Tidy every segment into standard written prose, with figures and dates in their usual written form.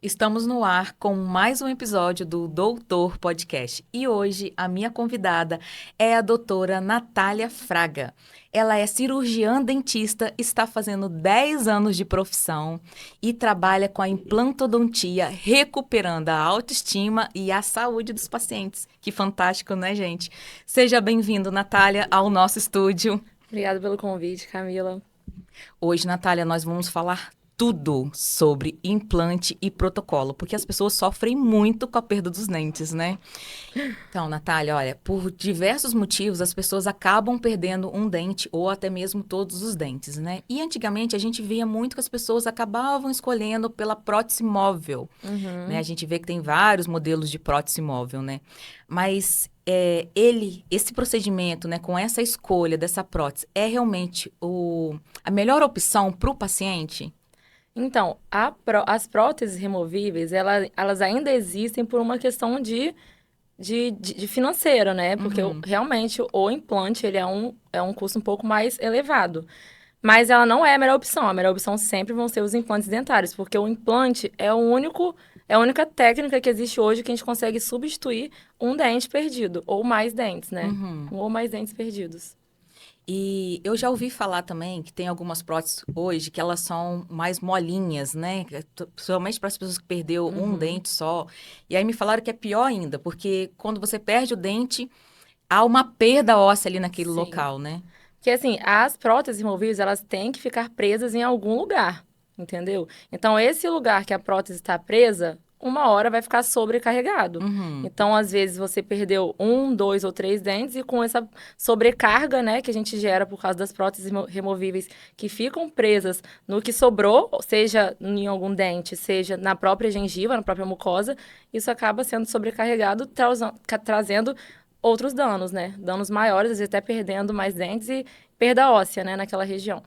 Estamos no ar com mais um episódio do Doutor Podcast. E hoje a minha convidada é a doutora Natália Fraga. Ela é cirurgiã dentista, está fazendo 10 anos de profissão e trabalha com a implantodontia, recuperando a autoestima e a saúde dos pacientes. Que fantástico, né, gente? Seja bem-vindo, Natália, ao nosso estúdio. Obrigada pelo convite, Camila. Hoje, Natália, nós vamos falar tudo sobre implante e protocolo, porque as pessoas sofrem muito com a perda dos dentes, né? Então, Natália, olha, por diversos motivos as pessoas acabam perdendo um dente ou até mesmo todos os dentes, né? E antigamente a gente via muito que as pessoas acabavam escolhendo pela prótese móvel, né? A Uhum. gente vê que tem vários modelos de prótese móvel, né? Mas esse procedimento, né, com essa escolha dessa prótese, é realmente a melhor opção para o paciente? Então, as próteses removíveis, elas ainda existem por uma questão de financeiro, né? Porque Uhum. realmente o implante, ele é um custo um pouco mais elevado. Mas ela não é a melhor opção. A melhor opção sempre vão ser os implantes dentários, porque o implante é a única técnica que existe hoje que a gente consegue substituir um dente perdido, ou mais dentes, né? Uhum. Um ou mais dentes perdidos. E eu já ouvi falar também que tem algumas próteses hoje que elas são mais molinhas, né? Principalmente para as pessoas que perdeu um Uhum. dente só. E aí me falaram que é pior ainda, porque quando você perde o dente, há uma perda óssea ali naquele Sim. local, né? Porque, assim, as próteses removíveis, elas têm que ficar presas em algum lugar, entendeu? Então, esse lugar que a prótese está presa, uma hora vai ficar sobrecarregado. Uhum. Então, às vezes, você perdeu um, dois ou três dentes e com essa sobrecarga, né, que a gente gera por causa das próteses removíveis que ficam presas no que sobrou, seja em algum dente, seja na própria gengiva, na própria mucosa, isso acaba sendo sobrecarregado, trazendo outros danos, né? Danos maiores, às vezes até perdendo mais dentes e perda óssea, né, naquela região.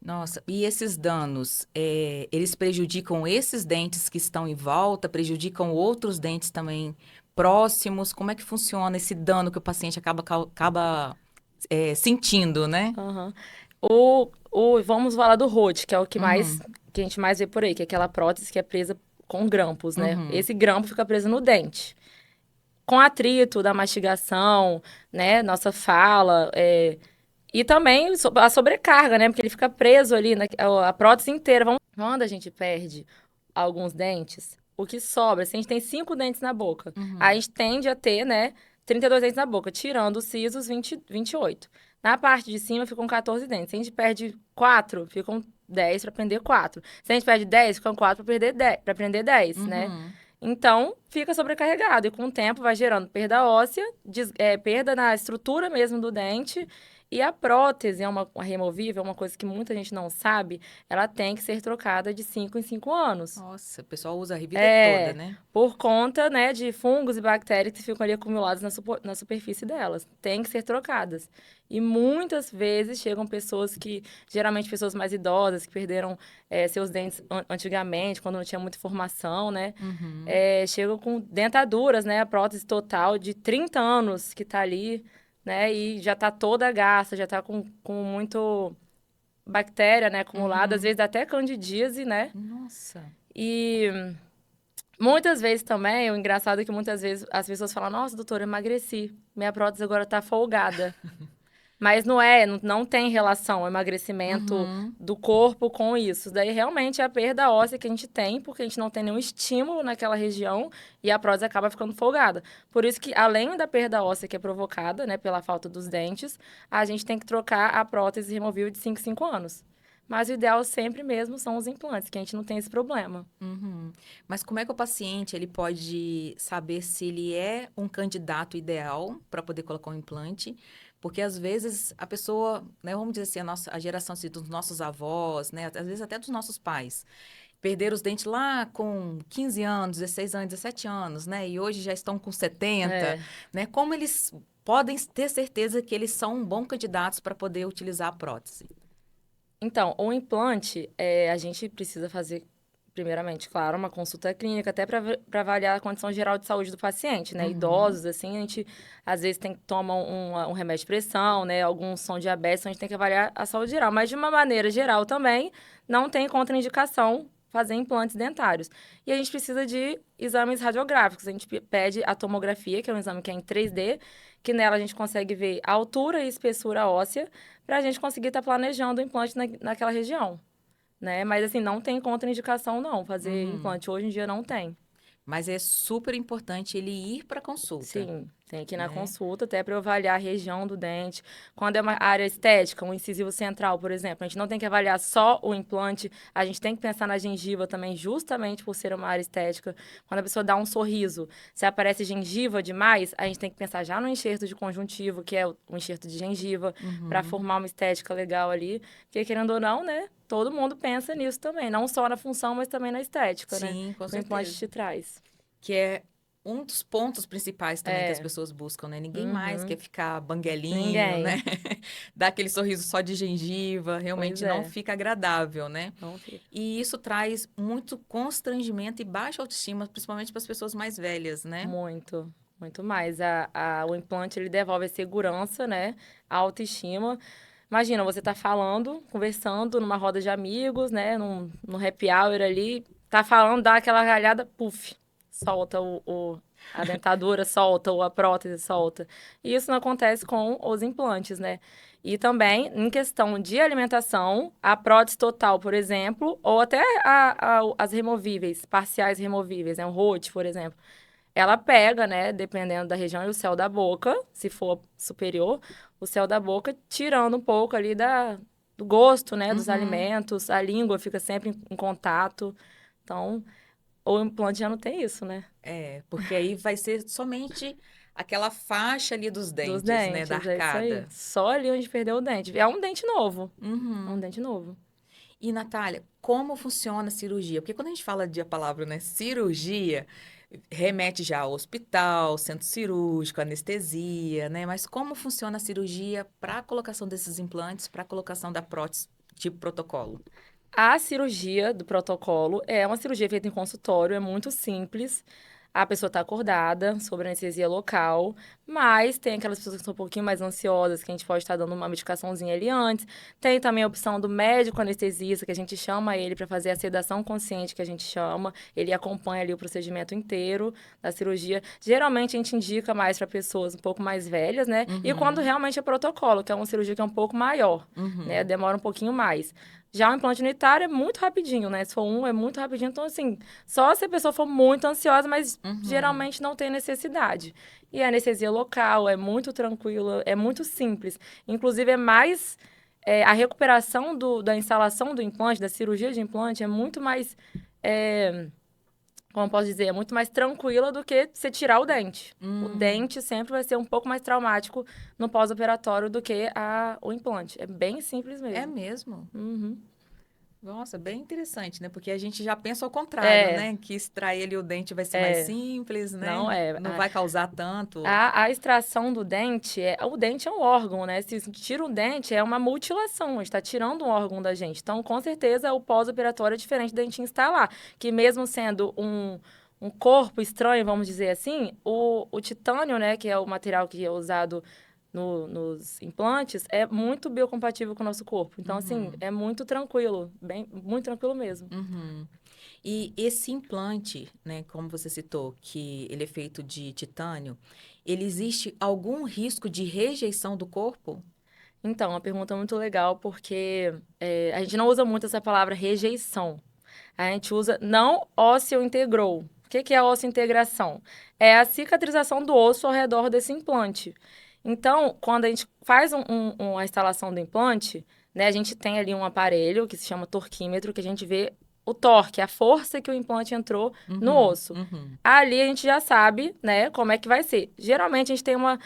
Nossa, e esses danos, eles prejudicam esses dentes que estão em volta, prejudicam outros dentes também próximos? Como é que funciona esse dano que o paciente acaba sentindo, né? Aham. Vamos falar do rote, que é o Uhum, que a gente mais vê por aí, que é aquela prótese que é presa com grampos, né? uhum. Esse grampo fica preso no dente. Com atrito da mastigação, né? Nossa fala, e também a sobrecarga, né? Porque ele fica preso ali, a prótese inteira. Quando a gente perde alguns dentes, o que sobra, se a gente tem 5 dentes na boca, a Uhum. gente tende a ter, né, 32 dentes na boca, tirando os sisos, 28. Na parte de cima ficam 14 dentes. Se a gente perde 4, ficam 10 para prender 4. Se a gente perde 10, ficam 4 para prender 10, né? Uhum. Então, fica sobrecarregado e com o tempo vai gerando perda óssea, perda na estrutura mesmo do dente. E a prótese é uma removível, uma coisa que muita gente não sabe, ela tem que ser trocada de 5 em 5 anos. Nossa, o pessoal usa a vida toda, É, né? por conta, né, de fungos e bactérias que ficam ali acumulados na superfície delas. Tem que ser trocadas. E muitas vezes chegam pessoas geralmente pessoas mais idosas, que perderam seus dentes antigamente, quando não tinha muita informação, né? Uhum. Chegam com dentaduras, né? A prótese total de 30 anos que tá ali, né? E já tá toda gasta, já tá com muito bactéria, né, acumulada, às Uhum. vezes dá até candidíase, né? Nossa. E muitas vezes também, o engraçado é que muitas vezes as pessoas falam: Nossa, doutora, eu emagreci, minha prótese agora tá folgada. Mas não tem relação o emagrecimento Uhum. do corpo com isso. Daí realmente é a perda óssea que a gente tem, porque a gente não tem nenhum estímulo naquela região e a prótese acaba ficando folgada. Por isso que, além da perda óssea que é provocada, né, pela falta dos dentes, a gente tem que trocar a prótese removível de 5 em 5 anos. Mas o ideal sempre mesmo são os implantes, que a gente não tem esse problema. Uhum. Mas como é que o paciente ele pode saber se ele é um candidato ideal para poder colocar um implante? Porque às vezes a pessoa, né, vamos dizer assim, a geração assim, dos nossos avós, né, às vezes até dos nossos pais, perderam os dentes lá com 15 anos, 16 anos, 17 anos, né? E hoje já estão com 70, É. né? Como eles podem ter certeza que eles são bons candidatos para poder utilizar a prótese? Então, o implante, a gente precisa fazer, primeiramente, claro, uma consulta clínica, até para avaliar a condição geral de saúde do paciente, né? Uhum. Idosos, assim, a gente às vezes tem que tomar um remédio de pressão, né? Alguns são diabetes, então a gente tem que avaliar a saúde geral. Mas, de uma maneira geral também, não tem contraindicação fazer implantes dentários. E a gente precisa de exames radiográficos. A gente pede a tomografia, que é um exame que é em 3D, que nela a gente consegue ver a altura e espessura óssea, para a gente conseguir estar planejando o implante naquela região, né? Mas, assim, não tem contraindicação, não, fazer implante. Hoje em dia não tem. Mas é super importante ele ir para consulta. Sim, tem que ir na né? consulta até para eu avaliar a região do dente. Quando é uma área estética, um incisivo central, por exemplo, a gente não tem que avaliar só o implante, a gente tem que pensar na gengiva também, justamente por ser uma área estética. Quando a pessoa dá um sorriso, se aparece gengiva demais, a gente tem que pensar já no enxerto de conjuntivo, que é o enxerto de gengiva, para formar uma estética legal ali. Porque, querendo ou não, né? Todo mundo pensa nisso também, não só na função, mas também na estética, né? Sim, com Que o implante certeza. te traz. Que é um dos pontos principais também que as É. pessoas buscam, né? Ninguém mais quer ficar banguelinho, Ninguém. né? Dar aquele sorriso só de gengiva, Pois realmente não é. fica agradável, né? Não fica. E isso traz muito constrangimento e baixa autoestima, principalmente para as pessoas mais velhas, né? Muito, muito mais. O implante, ele devolve a segurança, né? A autoestima. Imagina, você tá falando, conversando numa roda de amigos, né? Num happy hour ali, tá falando, dá aquela galhada, puf, solta a dentadura, solta, ou a prótese solta. E isso não acontece com os implantes, né? E também, em questão de alimentação, a prótese total, por exemplo, ou até as removíveis, parciais removíveis, né? Um Rote, por exemplo. Ela pega, né, dependendo da região, e o céu da boca, se for superior, o céu da boca, tirando um pouco ali do gosto, né, dos alimentos, a língua fica sempre em contato. Então, o implante já não tem isso, né? É, porque aí vai ser somente aquela faixa ali dos Dos dentes, né? Da dentes, é isso aí. arcada. Só ali onde perdeu o dente. É um dente novo. É um Uhum. dente novo. E, Natália, como funciona a cirurgia? Porque quando a gente fala de a palavra, né, cirurgia, remete já ao hospital, centro cirúrgico, anestesia, né? Mas como funciona a cirurgia para a colocação desses implantes, para a colocação da prótese, tipo protocolo? A cirurgia do protocolo é uma cirurgia feita em consultório, é muito simples. A pessoa está acordada, sob anestesia local, mas tem aquelas pessoas que são um pouquinho mais ansiosas, que a gente pode estar dando uma medicaçãozinha ali antes. Tem também a opção do médico anestesista, que a gente chama ele para fazer a sedação consciente, que a gente chama. Ele acompanha ali o procedimento inteiro da cirurgia. Geralmente a gente indica mais para pessoas um pouco mais velhas, né? E quando realmente é protocolo, que é uma cirurgia que é um pouco maior, né? Demora um pouquinho mais. Já o implante unitário é muito rapidinho, né? Se for um, é muito rapidinho. Então, assim, só se a pessoa for muito ansiosa, mas geralmente não tem necessidade. E a anestesia local é muito tranquila, é muito simples. Inclusive, é mais... a recuperação da instalação do implante, da cirurgia de implante, é muito mais... como eu posso dizer? É muito mais tranquila do que você tirar o dente. O dente sempre vai ser um pouco mais traumático no pós-operatório do que o implante. É bem simples É mesmo. mesmo? Uhum. Nossa, bem interessante, né? Porque a gente já pensa ao contrário, É, né? Que extrair ali o dente vai ser mais é. simples, Não né? é. Não vai causar tanto. A extração do dente, o dente é um órgão, né? Se tira um dente, é uma mutilação, a gente está tirando um órgão da gente. Então, com certeza, o pós-operatório é diferente da gente instalar. Que mesmo sendo um corpo estranho, vamos dizer assim, o titânio, né, que é o material que é usado nos implantes, é muito biocompatível com o nosso corpo. Então, assim, é muito tranquilo, muito tranquilo mesmo. Uhum. E esse implante, né, como você citou, que ele é feito de titânio, ele existe algum risco de rejeição do corpo? Então, uma pergunta muito legal, porque a gente não usa muito essa palavra rejeição. A gente usa não ósseo integrou. O que é a integração? É a cicatrização do osso ao redor desse implante. Então, quando a gente faz uma instalação do implante, né, a gente tem ali um aparelho que se chama torquímetro, que a gente vê o torque, a força que o implante entrou no Uhum, osso. uhum. Ali a gente já sabe, né, como é que vai ser. Geralmente a gente tem uma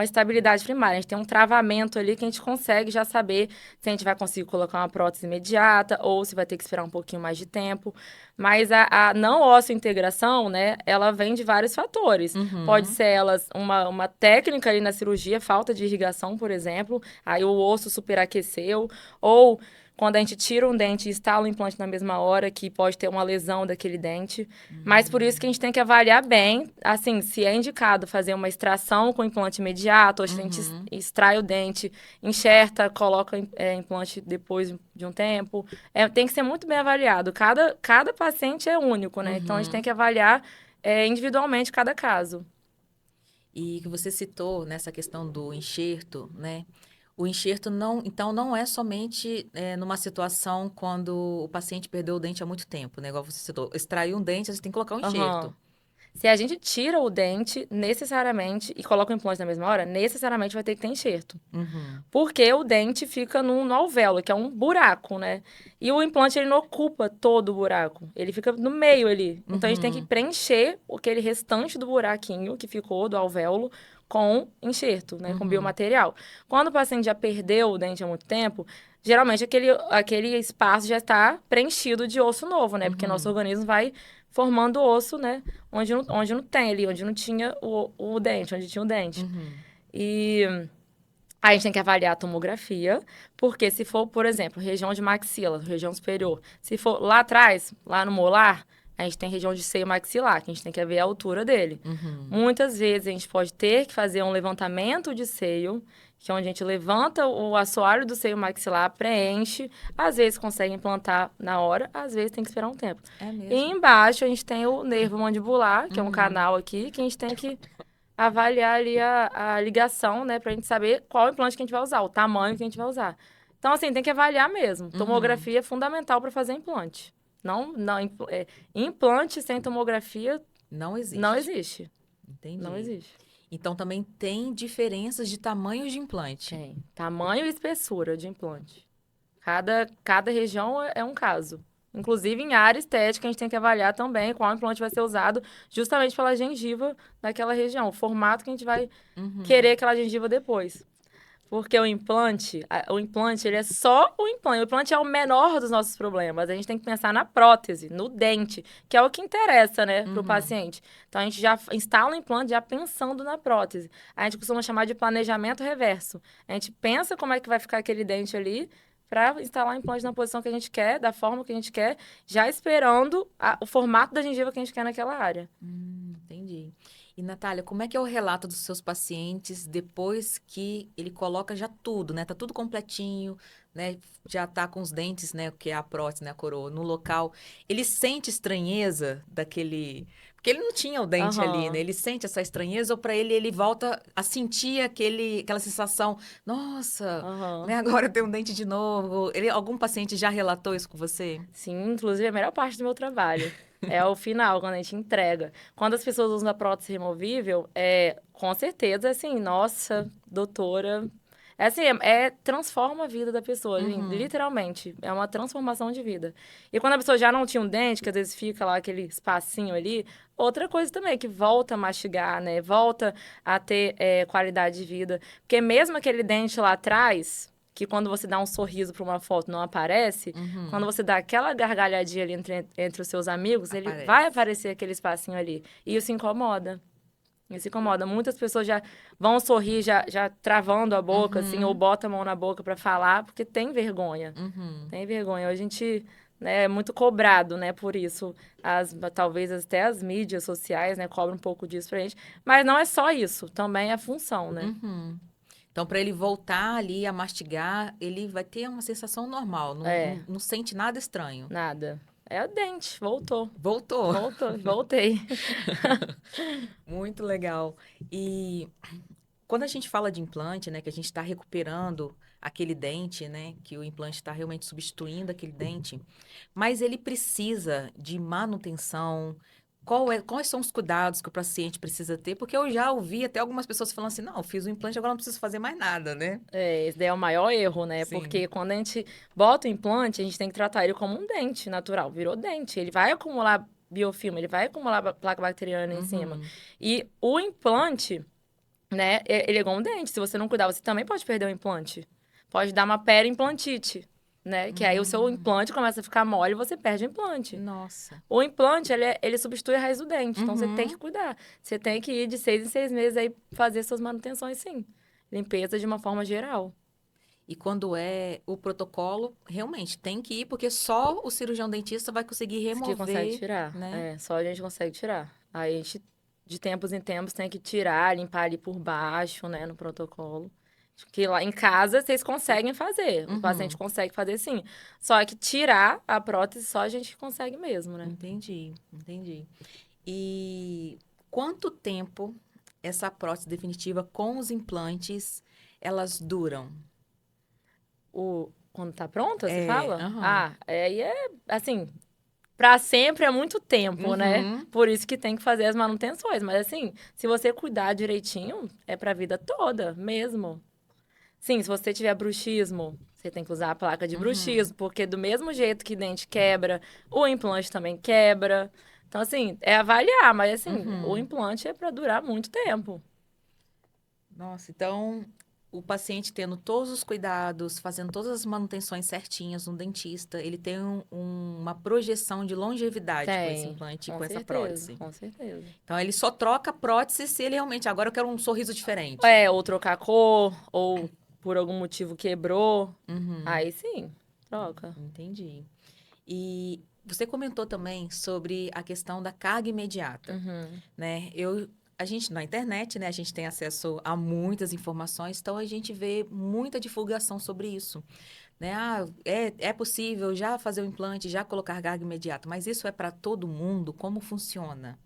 estabilidade primária. A gente tem um travamento ali que a gente consegue já saber se a gente vai conseguir colocar uma prótese imediata ou se vai ter que esperar um pouquinho mais de tempo. Mas a não óssea integração, né, ela vem de vários fatores. Pode ser uma técnica ali na cirurgia, falta de irrigação, por exemplo, aí o osso superaqueceu, ou quando a gente tira um dente e instala o implante na mesma hora, que pode ter uma lesão daquele dente. Mas por isso que a gente tem que avaliar bem, assim, se é indicado fazer uma extração com implante imediato, ou se a gente extrai o dente, enxerta, coloca implante depois de um tempo. Tem que ser muito bem avaliado. Cada paciente é único, né? Então a gente tem que avaliar individualmente cada caso. E que você citou nessa questão do enxerto, né? O enxerto não, então não é somente numa situação quando o paciente perdeu o dente há muito tempo, né? Igual você citou, extraiu um dente, você tem que colocar um Aham. enxerto. Se a gente tira o dente, necessariamente, e coloca o implante na mesma hora, necessariamente vai ter que ter enxerto. Uhum. Porque o dente fica no alvéolo, que é um buraco, né? E o implante, ele não ocupa todo o buraco. Ele fica no meio ali. Então, a gente tem que preencher aquele restante do buraquinho que ficou do alvéolo com enxerto, né? Com biomaterial. Quando o paciente já perdeu o dente há muito tempo, geralmente aquele espaço já está preenchido de osso novo, né? Porque nosso organismo vai formando osso, né? Onde não tem ali, onde não tinha o dente, onde tinha o dente. E aí a gente tem que avaliar a tomografia, porque se for, por exemplo, região de maxila, região superior, se for lá atrás, lá no molar, a gente tem região de seio maxilar, que a gente tem que ver a altura dele. Muitas vezes a gente pode ter que fazer um levantamento de seio, que é onde a gente levanta o assoalho do seio maxilar, preenche, às vezes consegue implantar na hora, às vezes tem que esperar um tempo. É mesmo? E embaixo a gente tem o nervo mandibular, que é um canal aqui, que a gente tem que avaliar ali a ligação, né, pra gente saber qual implante que a gente vai usar, o tamanho que a gente vai usar. Então, assim, tem que avaliar mesmo. Tomografia é fundamental para fazer implante. Implante sem tomografia Não existe. não existe. Entendi. Não existe. Então também tem diferenças de tamanhos de implante. Tem. Tamanho e espessura de implante. Cada região é um caso. Inclusive, em área estética, a gente tem que avaliar também qual implante vai ser usado justamente pela gengiva daquela região. O formato que a gente vai querer aquela gengiva depois. Porque o implante, ele é só o implante. O implante é o menor dos nossos problemas. A gente tem que pensar na prótese, no dente, que é o que interessa, né, para o paciente. Então, a gente já instala o implante já pensando na prótese. A gente costuma chamar de planejamento reverso. A gente pensa como é que vai ficar aquele dente ali para instalar o implante na posição que a gente quer, da forma que a gente quer, já esperando o formato da gengiva que a gente quer naquela área. Entendi. E, Natália, como é que é o relato dos seus pacientes depois que ele coloca já tudo, né? Tá tudo completinho, né? Já tá com os dentes, né? Que é a prótese, né? A coroa, no local. Ele sente estranheza daquele... Porque ele não tinha o dente ali, né? Ele sente essa estranheza ou para ele volta a sentir aquela sensação, nossa, né? Agora eu tenho um dente de novo. Algum paciente já relatou isso com você? Sim, inclusive é a melhor parte do meu trabalho. É o final, quando a gente entrega. Quando as pessoas usam a prótese removível, com certeza, assim, nossa, doutora... assim, transforma a vida da pessoa, assim, literalmente. É uma transformação de vida. E quando a pessoa já não tinha um dente, que às vezes fica lá aquele espacinho ali, outra coisa também, que volta a mastigar, né? Volta a ter qualidade de vida. Porque mesmo aquele dente lá atrás, que quando você dá um sorriso para uma foto não aparece, quando você dá aquela gargalhadinha ali entre os seus amigos, ele vai aparecer aquele espacinho ali. E isso incomoda. Isso incomoda. Muitas pessoas já vão sorrir, já travando a boca, assim, ou botam a mão na boca para falar, porque tem vergonha. Tem vergonha. A gente, né, é muito cobrado, né, por isso. Talvez até as mídias sociais, né, cobram um pouco disso pra gente. Mas não é só isso, também é função, né? Então, para ele voltar ali a mastigar, ele vai ter uma sensação normal, não sente nada estranho. Nada. É o dente, voltou. Voltou. Voltei. Muito legal. E quando a gente fala de implante, né, que a gente está recuperando aquele dente, né, que o implante está realmente substituindo aquele dente, mas ele precisa de manutenção. Quais são os cuidados que o paciente precisa ter? Porque eu já ouvi até algumas pessoas falando assim, não, eu fiz o implante, agora não preciso fazer mais nada, né? Esse daí é o maior erro, né? Sim. Porque quando a gente bota o implante, a gente tem que tratar ele como um dente natural. Virou dente. Ele vai acumular biofilme, ele vai acumular placa bacteriana em cima. E o implante, né, ele é igual um dente. Se você não cuidar, você também pode perder o implante. Pode dar uma periimplantite, né? Que aí o seu implante começa a ficar mole e você perde o implante. Nossa. O implante, ele substitui a raiz do dente. Então, você tem que cuidar. Você tem que ir de 6 em 6 meses aí fazer suas manutenções, sim. Limpeza de uma forma geral. E quando é o protocolo, realmente tem que ir, porque só o cirurgião dentista vai conseguir Isso que consegue remover, tirar. né? É, só a gente consegue tirar. Aí a gente, de tempos em tempos, tem que tirar, limpar ali por baixo, né, no protocolo. Que lá em casa vocês conseguem fazer. O paciente Uhum, consegue fazer sim. Só que tirar a prótese só a gente consegue mesmo, né? entendi, entendi. E quanto tempo essa prótese definitiva com os implantes, elas duram? Quando tá pronta, você É, fala? aham. Ah, aí é assim, pra sempre é muito tempo, né? Uhum, Por isso que tem que fazer as manutenções. Mas assim, se você cuidar direitinho, é pra vida toda mesmo. Sim, se você tiver bruxismo, você tem que usar a placa de uhum, bruxismo, porque do mesmo jeito que dente quebra, o implante também quebra. Então, assim, é avaliar, mas assim, o uhum. implante é pra durar muito tempo. Nossa, então o paciente tendo todos os cuidados, fazendo todas as manutenções certinhas no dentista, ele tem uma projeção de longevidade com esse Tem, implante e com essa prótese. com certeza. Então ele só troca a prótese se ele realmente, agora eu quero um sorriso diferente. É, ou trocar cor, ou por algum motivo quebrou. Uhum, Aí sim, troca. entendi. E você comentou também sobre a questão da carga imediata, Uhum. né? A gente na internet, né? A gente tem acesso a muitas informações, então a gente vê muita divulgação sobre isso, né? Ah, é possível já fazer o implante, já colocar carga imediata, mas isso é para todo mundo? Como funciona?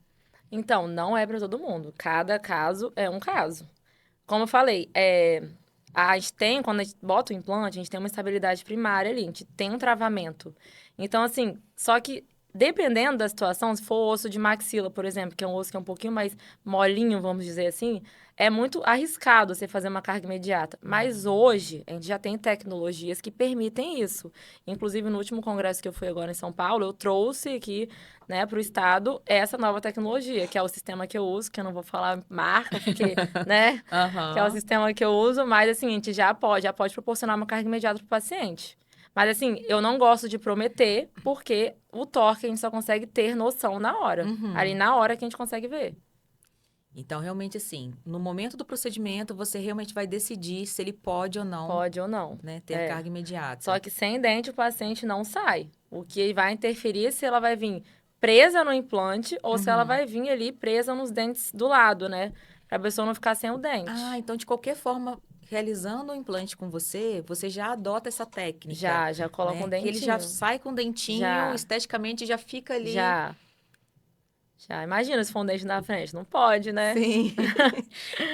Então, não é para todo mundo. Cada caso é um caso. Como eu falei, a gente tem, quando a gente bota o implante, a gente tem uma estabilidade primária ali, a gente tem um travamento. Então, assim, só que dependendo da situação, se for osso de maxila, por exemplo, que é um osso que é um pouquinho mais molinho, vamos dizer assim, é muito arriscado você fazer uma carga imediata. Mas hoje, a gente já tem tecnologias que permitem isso. Inclusive, no último congresso que eu fui agora em São Paulo, eu trouxe aqui, né, para o estado essa nova tecnologia, que é o sistema que eu uso, que eu não vou falar marca, porque, né, que é o Aham. sistema que eu uso, mas assim, a gente já pode proporcionar uma carga imediata para o paciente. Mas assim, eu não gosto de prometer, porque o torque a gente só consegue ter noção na hora. Ali Uhum. na hora que a gente consegue ver. Então, realmente, assim, no momento do procedimento, você realmente vai decidir se ele pode ou não, Pode ou não. né, ter a É. carga Só imediata. que sem dente o paciente não sai. O que vai interferir é se ela vai vir presa no implante ou se ela Uhum. vai vir ali presa nos dentes do lado, né? Pra pessoa não ficar sem o Ah, dente. então, de qualquer forma, realizando o implante com você, você já adota essa técnica, Já coloca um né? Que ele já dentinho. sai com o dentinho, Já, esteticamente já fica ali. já. Já, imagina se for um dente na frente. Não pode, né? Sim.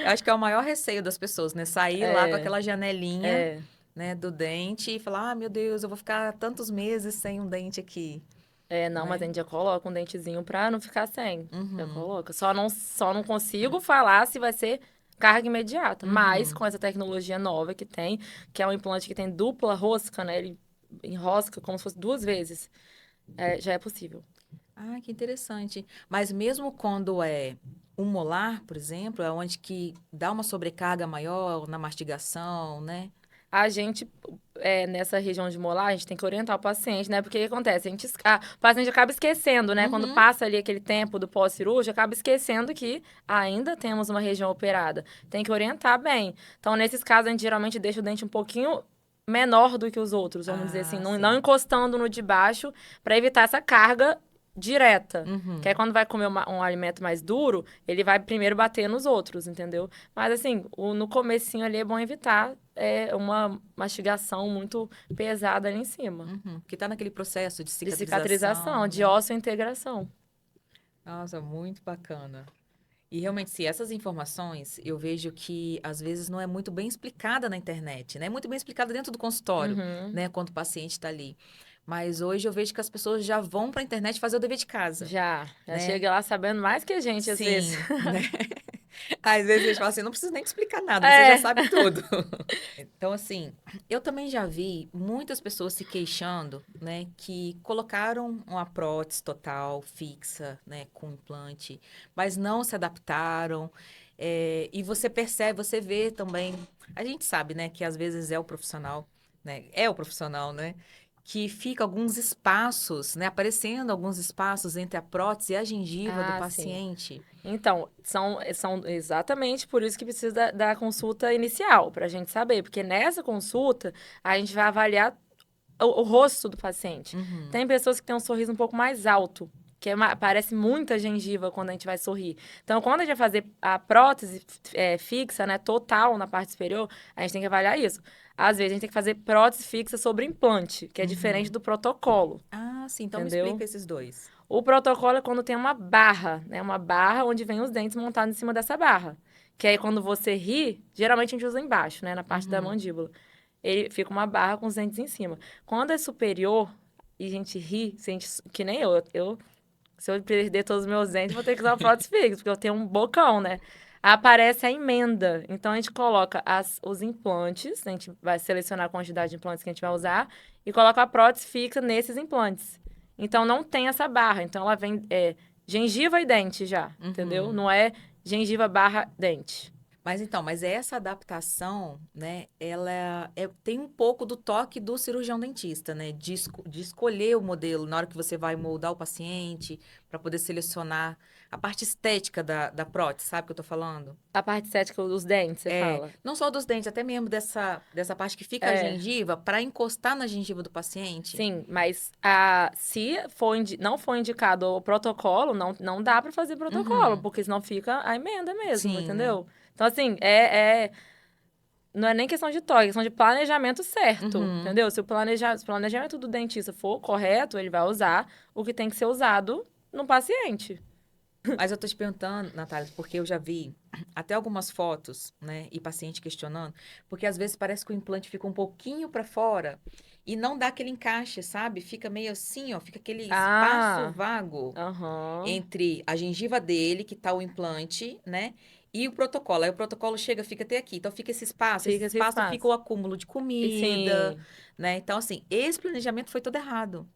Eu acho que é o maior receio das pessoas, né? Sair lá com É, aquela janelinha, é. né, do dente e falar: ah, meu Deus, eu vou ficar tantos meses sem um dente aqui, É, não, mas a né? gente já coloca um dentezinho pra não ficar sem. Já Uhum, coloca. Só não consigo falar se vai ser carga imediata. Mas uhum. com essa tecnologia nova que tem, que é um implante que tem dupla rosca, né? Ele enrosca como se fosse duas vezes. Já é possível. Ah, que interessante. Mas mesmo quando é um molar, por exemplo, é onde que dá uma sobrecarga maior na mastigação, né? A gente, nessa região de molar, a gente tem que orientar o paciente, né? Porque o que acontece? O paciente acaba esquecendo, né? Quando Uhum. passa ali aquele tempo do pós-cirúrgico, acaba esquecendo que ainda temos uma região operada. Tem que orientar bem. Então, nesses casos, a gente geralmente deixa o dente um pouquinho menor do que os outros, vamos dizer assim, Ah, não sim. encostando no de baixo, para evitar essa carga direta. Que aí, Uhum. quando vai comer um alimento mais duro, ele vai primeiro bater nos outros, entendeu? Mas assim, no comecinho ali é bom evitar uma mastigação muito pesada ali em cima. Uhum. Que tá naquele processo de De cicatrização, cicatrização, de né? osso-integração. Nossa, muito bacana. E realmente, se essas informações, eu vejo que às vezes não é muito bem explicada na internet, né? É muito bem explicada dentro do consultório, Uhum. né? Quando o paciente está ali. Mas hoje eu vejo que as pessoas já vão para a internet fazer o dever de casa, Já né? chega lá sabendo mais que a gente, às vezes. Sim, né? Às vezes eles falam assim, não precisa nem te explicar nada, você já É. sabe tudo. Então, assim, eu também já vi muitas pessoas se queixando, né, que colocaram uma prótese total, fixa, né, com implante, mas não se adaptaram. E você percebe, você vê também, a gente sabe, né, que às vezes é o profissional, né, que fica alguns espaços, né? Aparecendo alguns espaços entre a prótese e a gengiva do Sim. paciente. Então, são exatamente por isso que precisa da consulta inicial, para a gente saber. Porque nessa consulta, a gente vai avaliar o rosto do paciente. Uhum. Tem pessoas que têm um sorriso um pouco mais alto, que parece muita gengiva quando a gente vai sorrir. Então, quando a gente vai fazer a prótese fixa, né, total na parte superior, a gente tem que avaliar isso. Às vezes, a gente tem que fazer prótese fixa sobre implante, que é diferente do protocolo, Ah, sim. Então me entendeu? explica esses dois. O protocolo é quando tem uma barra, né? Uma barra onde vem os dentes montados em cima dessa barra. Que aí, quando você ri, geralmente a gente usa embaixo, né? Na parte da mandíbula. Ele fica uma barra com os dentes em cima. Quando é superior e a gente ri, se a gente, que nem se eu perder todos os meus dentes, vou ter que usar uma prótese fixa, porque eu tenho um bocão, né? Aparece a emenda. Então, a gente coloca os implantes, a gente vai selecionar a quantidade de implantes que a gente vai usar e coloca a prótese fixa nesses implantes. Então, não tem essa barra. Então, ela vem gengiva e dente já, entendeu? Não é gengiva barra dente. Mas essa adaptação, né, tem um pouco do toque do cirurgião dentista, né, de escolher o modelo na hora que você vai moldar o paciente, para poder selecionar a parte estética da prótese, sabe o que eu tô falando? A parte estética dos dentes, você fala? Não só dos dentes, até mesmo dessa parte que fica a É. gengiva, para encostar na gengiva do paciente. Sim, mas se não for indicado o protocolo, não dá para fazer protocolo, porque senão fica a emenda mesmo, Sim, né? entendeu? Então, assim, não é nem questão de toque, é questão de planejamento certo, entendeu? Se o planejamento do dentista for correto, ele vai usar o que tem que ser usado no paciente. Mas eu tô te perguntando, Natália, porque eu já vi até algumas fotos, né, e paciente questionando, porque às vezes parece que o implante fica um pouquinho para fora e não dá aquele encaixe, sabe? Fica meio assim, ó, fica aquele espaço Ah, vago aham. entre a gengiva dele, que tá o implante, né, e o protocolo. Aí o protocolo chega, fica até aqui. Então fica esse Fica esse espaço fica o espaço. acúmulo de E comida, sim. né? Então assim, esse planejamento foi todo errado.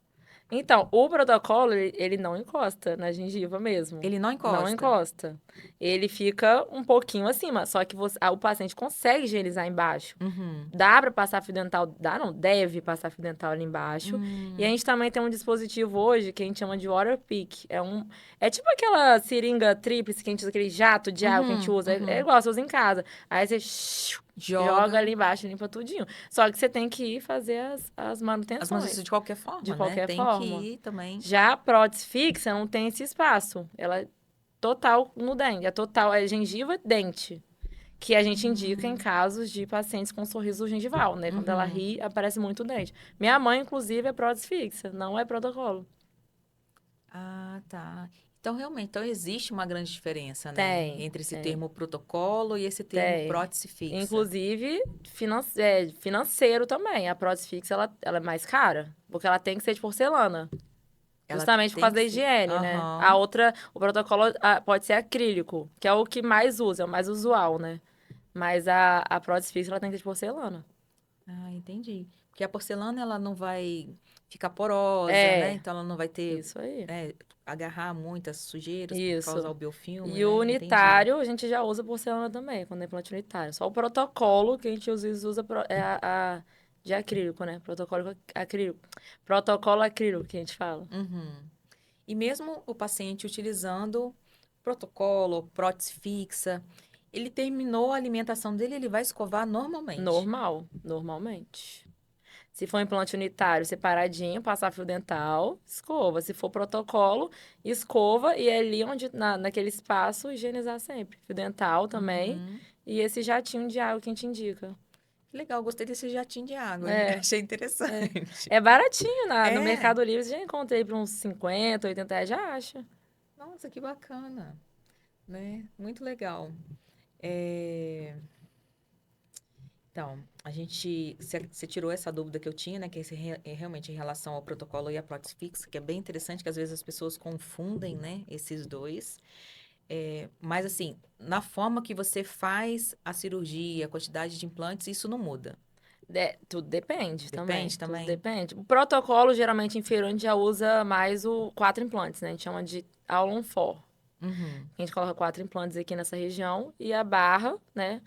Então, o protocolo, ele não encosta na gengiva mesmo. Ele não Não encosta. encosta. Ele fica um pouquinho acima, só que o paciente consegue higienizar embaixo. Uhum. Dá para passar fio dental, dá não, deve passar fio dental ali embaixo. E a Hum. gente também tem um dispositivo hoje que a gente chama de water pick. É tipo aquela seringa tríplice que a gente usa, aquele jato de água que a gente Uhum. usa. É Uhum. igual, você usa em casa. Aí você joga Joga. ali embaixo, limpa tudinho. Só que você tem que ir fazer as As mãos isso manutenções de qualquer de forma, né? qualquer Tem que forma. ir também. Já a prótese fixa não tem esse espaço. Ela é total no dente. É total, é gengiva dente. Que a gente indica em casos de pacientes com sorriso gengival, né? Quando ela Uhum. ri, aparece muito dente. Minha mãe, inclusive, é prótese fixa, não é protocolo. Ah, tá. Então, realmente, então existe uma grande diferença, né? Tem, Entre esse tem, termo protocolo e esse termo tem. prótese fixa. Inclusive, financeiro também. A prótese fixa, ela é mais cara, porque ela tem que ser de porcelana. Ela Justamente por tem causa que da ser. higiene, né? A Aham. outra, o protocolo pode ser acrílico, que é o que mais usa, é o mais usual, né? Mas a prótese fixa, ela tem que ser de porcelana. Ah, entendi. Porque a porcelana, ela não vai ficar porosa, né? É, Então, ela não vai ter, isso aí. agarrar muitas sujeiras, causar Isso. o biofilme, E o né? Entendi. unitário, a gente já usa porcelana também, quando é implante unitário. Só o protocolo que a gente usa é de acrílico, né? Protocolo acrílico. Protocolo acrílico, que a gente fala. Uhum. E mesmo o paciente utilizando protocolo, prótese fixa, ele terminou a alimentação dele, ele vai escovar normalmente. Normal, normalmente. Se for implante unitário, separadinho, passar fio dental, escova. Se for protocolo, escova e é ali onde, naquele espaço, higienizar sempre. Fio dental também. Uhum. E esse jatinho de água que a gente indica. Que legal, gostei desse jatinho de água, hein? É, Achei é. interessante. É baratinho no É, Mercado Livre. Você já encontrei por uns 50, 80 reais, já acha. nossa, que bacana, né? Muito legal. É, então, você tirou essa dúvida que eu tinha, né? Que é realmente em relação ao protocolo e à prótese fixa, que é bem interessante, que às vezes as pessoas confundem, né? Esses dois. Mas assim, na forma que você faz a cirurgia, a quantidade de implantes, isso não muda. Tudo depende também. Depende Tudo também? depende. O protocolo, geralmente, inferior, a gente já usa mais o 4 implantes, né? A gente chama de Aulon 4. Uhum. A gente coloca 4 implantes aqui nessa região e a barra, né?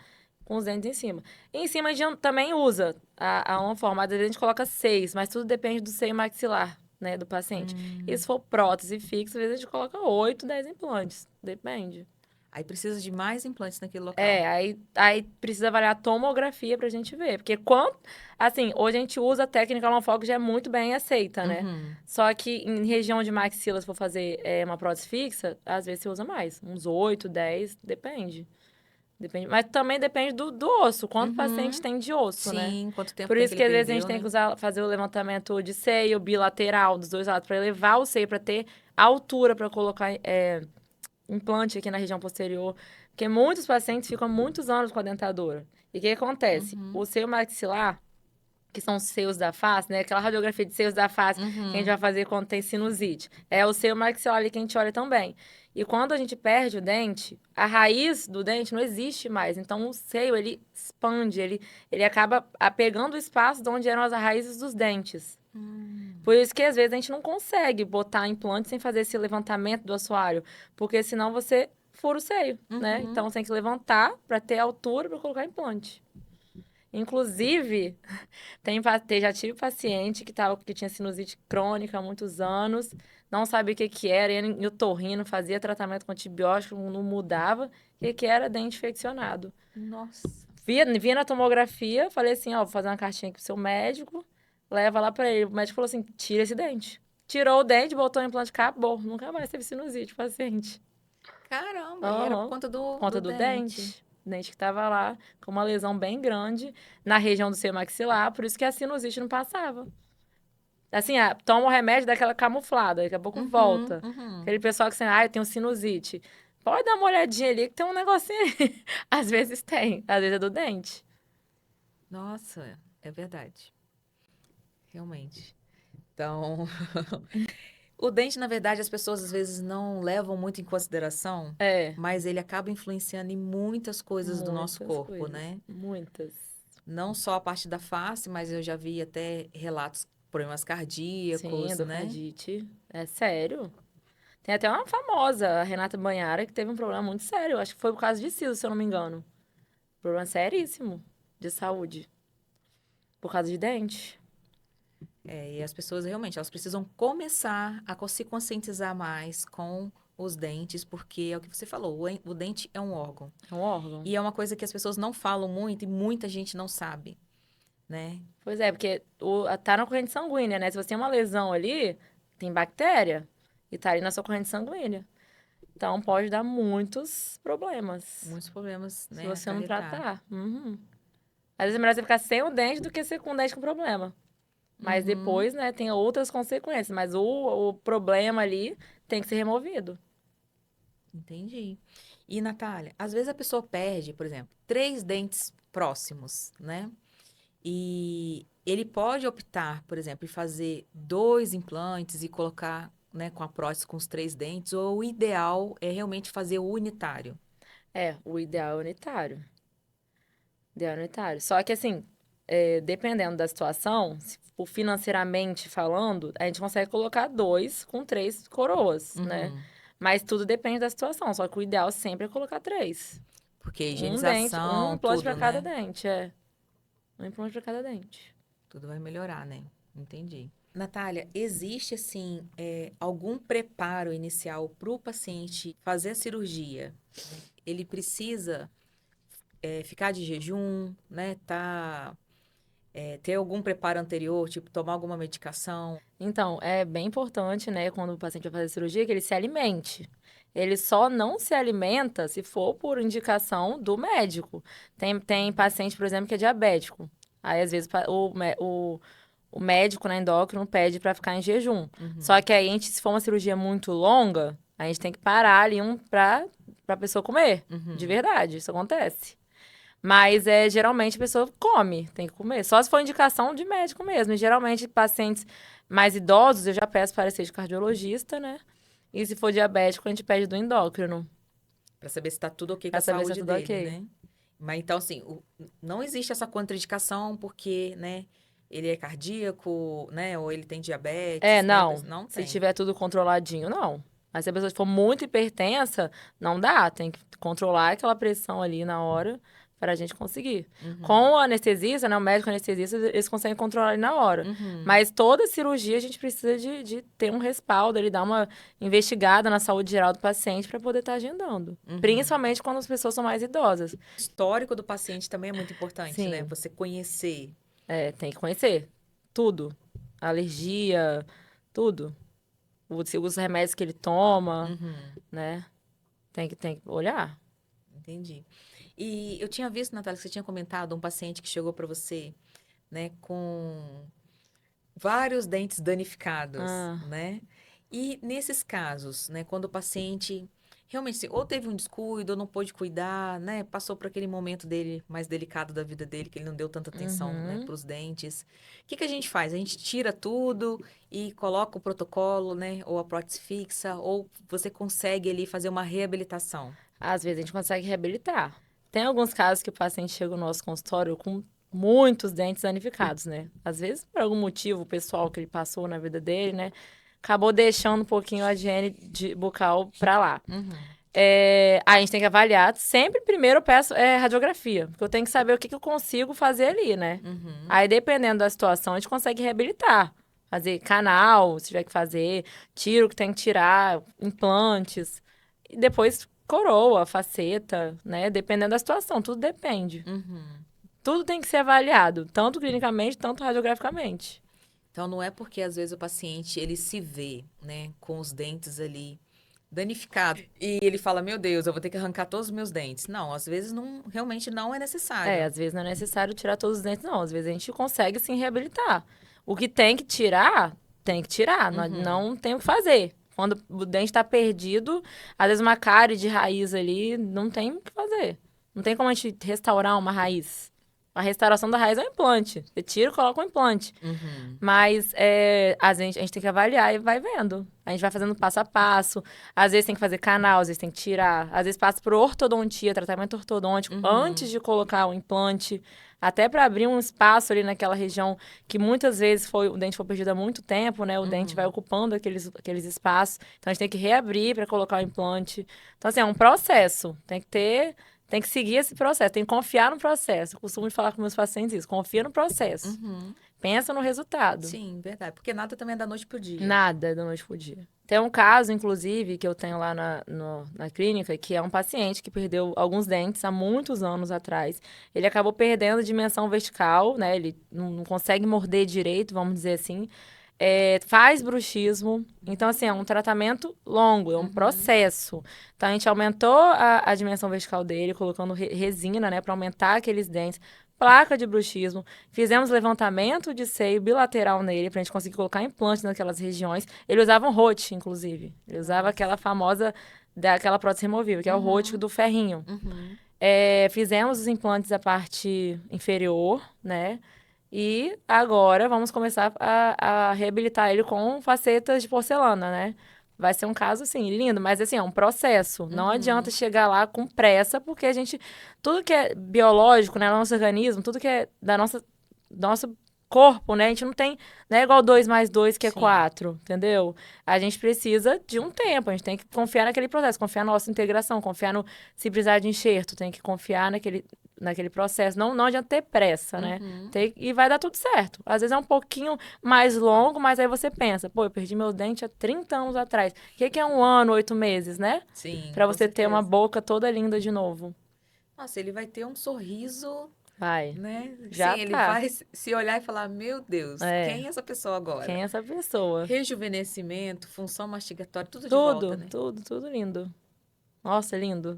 com os dentes em cima. E em cima a gente também usa a uma forma, às vezes a gente coloca 6, mas tudo depende do seio maxilar, né, do paciente. E se for prótese fixa, às vezes a gente coloca 8, 10 implantes, depende. Aí precisa de mais implantes naquele local. Aí precisa avaliar a tomografia pra gente ver. Porque assim, hoje a gente usa a técnica Longfall que já é muito bem aceita, né? Só que em região de maxila, se for fazer uma prótese fixa, às vezes você usa mais. Uns 8, 10, depende. Depende. Mas também depende do osso, quanto paciente tem de osso, né? Sim, quanto tempo Por tem isso que que ele às vezes a perdeu, gente tem né? que fazer o levantamento de seio bilateral dos dois lados, para elevar o seio, para ter altura para colocar implante aqui na região posterior, porque muitos pacientes ficam muitos anos com a dentadura. E o que acontece? O seio maxilar, que são os seios da face, né? Aquela radiografia de seios da face que a gente vai fazer quando tem sinusite. É o seio maxilar ali que a gente olha também. E quando a gente perde o dente, a raiz do dente não existe mais. Então, o seio, ele expande, ele acaba pegando o espaço de onde eram as raízes dos dentes. Por isso que, às vezes, a gente não consegue botar implante sem fazer esse levantamento do assoalho. Porque senão você fura o seio, né? Então, você tem que levantar para ter altura para colocar implante. Inclusive, já tive paciente que tinha sinusite crônica há muitos anos, não sabia o que era, ia em otorrino, fazia tratamento com antibiótico, não mudava, o que era dente infeccionado. Nossa. Via na tomografia, falei assim, ó, vou fazer uma cartinha aqui pro seu médico, leva lá pra ele. O médico falou assim, tira esse dente. Tirou o dente, botou o implante, acabou. Nunca mais teve sinusite, o paciente. Caramba, e era por Aham. conta Por do conta do dente. dente. O dente que tava lá com uma lesão bem grande na região do seio maxilar, por isso que a sinusite não passava. Assim, toma o remédio daquela camuflada, daqui a pouco volta. Aquele pessoal que assim, eu tenho sinusite. Pode dar uma olhadinha ali que tem um negocinho ali. Às vezes tem, às vezes é do dente. Nossa, é verdade. Realmente. Então, o dente, na verdade, as pessoas às vezes não levam muito em consideração, É, mas ele acaba influenciando em muitas coisas do nosso muitas corpo, coisas. né? Muitas. Não só a parte da face, mas eu já vi até relatos, problemas Sim, cardíacos, né? endocardite. É sério. Tem até uma famosa, a Renata Banhara, que teve um problema muito sério. Acho que foi por causa de siso, se eu não me engano. Problema seríssimo de saúde. Por causa de dente. E as pessoas realmente, elas precisam começar a se conscientizar mais com os dentes, porque é o que você falou, o dente é um órgão. É um órgão. E é uma coisa que as pessoas não falam muito e muita gente não sabe, né? Pois é, porque tá na corrente sanguínea, né? Se você tem uma lesão ali, tem bactéria. E tá ali na sua corrente sanguínea. Então pode dar muitos problemas. Muitos problemas, Se né, você não acarretar. tratar. Uhum. Às vezes é melhor você ficar sem o dente do que ser com o dente com problema. Mas depois, né, tem outras consequências. Mas o problema ali tem que ser removido. Entendi. E, Natália, às vezes a pessoa perde, por exemplo, três dentes próximos, né? E ele pode optar, por exemplo, em fazer dois implantes e colocar, né, com a prótese com os três dentes, ou o ideal é realmente fazer o unitário. O ideal é unitário. Ideal é unitário. Só que, assim, dependendo da situação, se for financeiramente falando, a gente consegue colocar 2 com 3 coroas, né? Mas tudo depende da situação. Só que o ideal sempre é colocar 3. Porque Um dente, um higienização, implante tudo, para cada né? dente, Um implante para cada dente. Tudo vai melhorar, né? Entendi. Natália, existe, assim, algum preparo inicial para o paciente fazer a cirurgia? Ele precisa ficar de jejum, né? Ter algum preparo anterior, tipo tomar alguma medicação? Então, é bem importante, né, quando o paciente vai fazer cirurgia, que ele se alimente. Ele só não se alimenta se for por indicação do médico. Tem paciente, por exemplo, que é diabético. Aí, às vezes, o médico, né, endócrino, pede para ficar em jejum. Só que aí, se for uma cirurgia muito longa, a gente tem que parar ali pra pessoa comer. De verdade, isso acontece. Mas geralmente a pessoa come, tem que comer. Só se for indicação de médico mesmo. E geralmente, pacientes mais idosos, eu já peço para ser de cardiologista, né? E se for diabético, a gente pede do endócrino, Para saber se está tudo ok com para a saber se é saúde tudo dele, ok. né? Mas então, assim, não existe essa contraindicação porque, né, ele é cardíaco, né, ou ele tem diabetes, né? Não. Não Se tem. tiver tudo controladinho, não. Mas se a pessoa for muito hipertensa, não dá. Tem que controlar aquela pressão ali na hora para a gente conseguir. Com o anestesista, né, o médico anestesista, eles conseguem controlar ali na hora. Mas toda cirurgia a gente precisa de ter um respaldo, ele dar uma investigada na saúde geral do paciente para poder estar agendando. Principalmente quando as pessoas são mais idosas. O histórico do paciente também é muito importante, né? Sim. Você conhecer. Tem que conhecer tudo. Alergia, tudo. Os remédios que ele toma, né? Tem que olhar. Entendi. E eu tinha visto, Natália, que você tinha comentado um paciente que chegou para você, né, com vários dentes danificados, Ah, né? E nesses casos, né, quando o paciente realmente assim, ou teve um descuido, ou não pôde cuidar, né, passou por aquele momento dele mais delicado da vida dele, que ele não deu tanta atenção, né, para os dentes. O que que a gente faz? A gente tira tudo e coloca o protocolo, né, ou a prótese fixa, ou você consegue ali fazer uma reabilitação? às vezes a gente consegue reabilitar. Tem alguns casos que o paciente chega no nosso consultório com muitos dentes danificados, né? Às vezes, por algum motivo pessoal que ele passou na vida dele, né? Acabou deixando um pouquinho a higiene bucal pra lá. A gente tem que avaliar. Sempre primeiro eu peço radiografia, porque eu tenho que saber o que eu consigo fazer ali, né? Aí, dependendo da situação, a gente consegue reabilitar. Fazer canal, se tiver que fazer, tiro que tem que tirar, implantes. E depois coroa, faceta, né? Dependendo da situação, tudo depende. Tudo tem que ser avaliado, tanto clinicamente, tanto radiograficamente. Então, não é porque às vezes o paciente ele se vê, né, com os dentes ali danificados e ele fala, meu Deus, eu vou ter que arrancar todos os meus dentes. Não, às vezes não, realmente não é necessário. Às vezes não é necessário tirar todos os dentes, não. Às vezes a gente consegue sim reabilitar. O que tem que tirar. Não tem o que fazer. Quando o dente está perdido, às vezes uma cárie de raiz ali, não tem o que fazer. Não tem como a gente restaurar uma raiz. A restauração da raiz é um implante. Você tira e coloca um implante. Mas a gente tem que avaliar e vai vendo. A gente vai fazendo passo a passo. Às vezes tem que fazer canal, às vezes tem que tirar. Às vezes passa por ortodontia, tratamento ortodôntico, antes de colocar o implante. Até para abrir um espaço ali naquela região que muitas vezes o dente foi perdido há muito tempo, né? O dente vai ocupando aqueles espaços. Então a gente tem que reabrir para colocar o implante. Então, assim, é um processo. Tem que seguir esse processo, tem que confiar no processo. Eu costumo falar com meus pacientes isso, confia no processo. Pensa no resultado. Sim, verdade. Porque nada também é da noite pro dia. Nada é da noite pro dia. Tem um caso, inclusive, que eu tenho lá na clínica, que é um paciente que perdeu alguns dentes há muitos anos atrás. Ele acabou perdendo a dimensão vertical, né? Ele não consegue morder direito, vamos dizer assim. Faz bruxismo. Então, assim, é um tratamento longo, é um processo. Então, a gente aumentou a dimensão vertical dele, colocando resina, né, para aumentar aqueles dentes. Placa de bruxismo. Fizemos levantamento de seio bilateral nele, pra gente conseguir colocar implante naquelas regiões. Ele usava um Rote, inclusive. Ele usava aquela famosa, daquela prótese removível, que é o Rote do ferrinho. Fizemos os implantes da parte inferior, né? E agora vamos começar a reabilitar ele com facetas de porcelana, né? Vai ser um caso, assim, lindo, mas, assim, é um processo. Não adianta chegar lá com pressa, porque a gente... Tudo que é biológico, né, no nosso organismo, tudo que é nosso corpo, né, a gente não tem... Não é igual 2 mais 2, que é Sim. 4, entendeu? A gente precisa de um tempo, a gente tem que confiar naquele processo, confiar na nossa integração, confiar no... Se precisar de enxerto, tem que confiar naquele processo. Não adianta ter pressa, né? E vai dar tudo certo. Às vezes é um pouquinho mais longo, mas aí você pensa, pô, eu perdi meu dente há 30 anos atrás. O que é 1 ano, 8 meses, né? Sim, Pra com você ter uma certeza. boca toda linda de novo. Nossa, ele vai ter um sorriso, Vai. né? Sim, Já ele tá. vai se olhar e falar, meu Deus, quem é essa pessoa agora? Quem é essa pessoa? Rejuvenescimento, função mastigatória, tudo de volta, Tudo, né? tudo, tudo lindo. Nossa, lindo.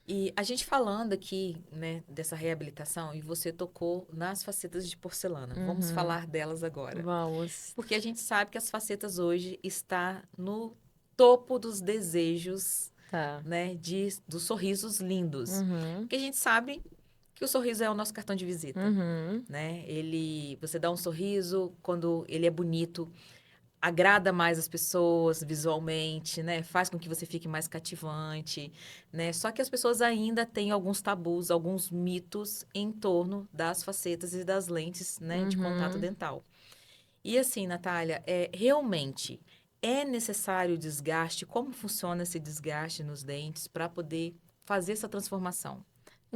E a gente falando aqui, né, dessa reabilitação, e você tocou nas facetas de porcelana. Vamos falar delas agora. Vamos. Porque a gente sabe que as facetas hoje está no topo dos desejos, Tá. né, dos sorrisos lindos. Porque a gente sabe que o sorriso é o nosso cartão de visita, né? Você dá um sorriso quando ele é bonito, agrada mais as pessoas visualmente, né? Faz com que você fique mais cativante, né? Só que as pessoas ainda têm alguns tabus, alguns mitos em torno das facetas e das lentes, né, de contato dental. E assim, Natália, realmente é necessário o desgaste? Como funciona esse desgaste nos dentes para poder fazer essa transformação?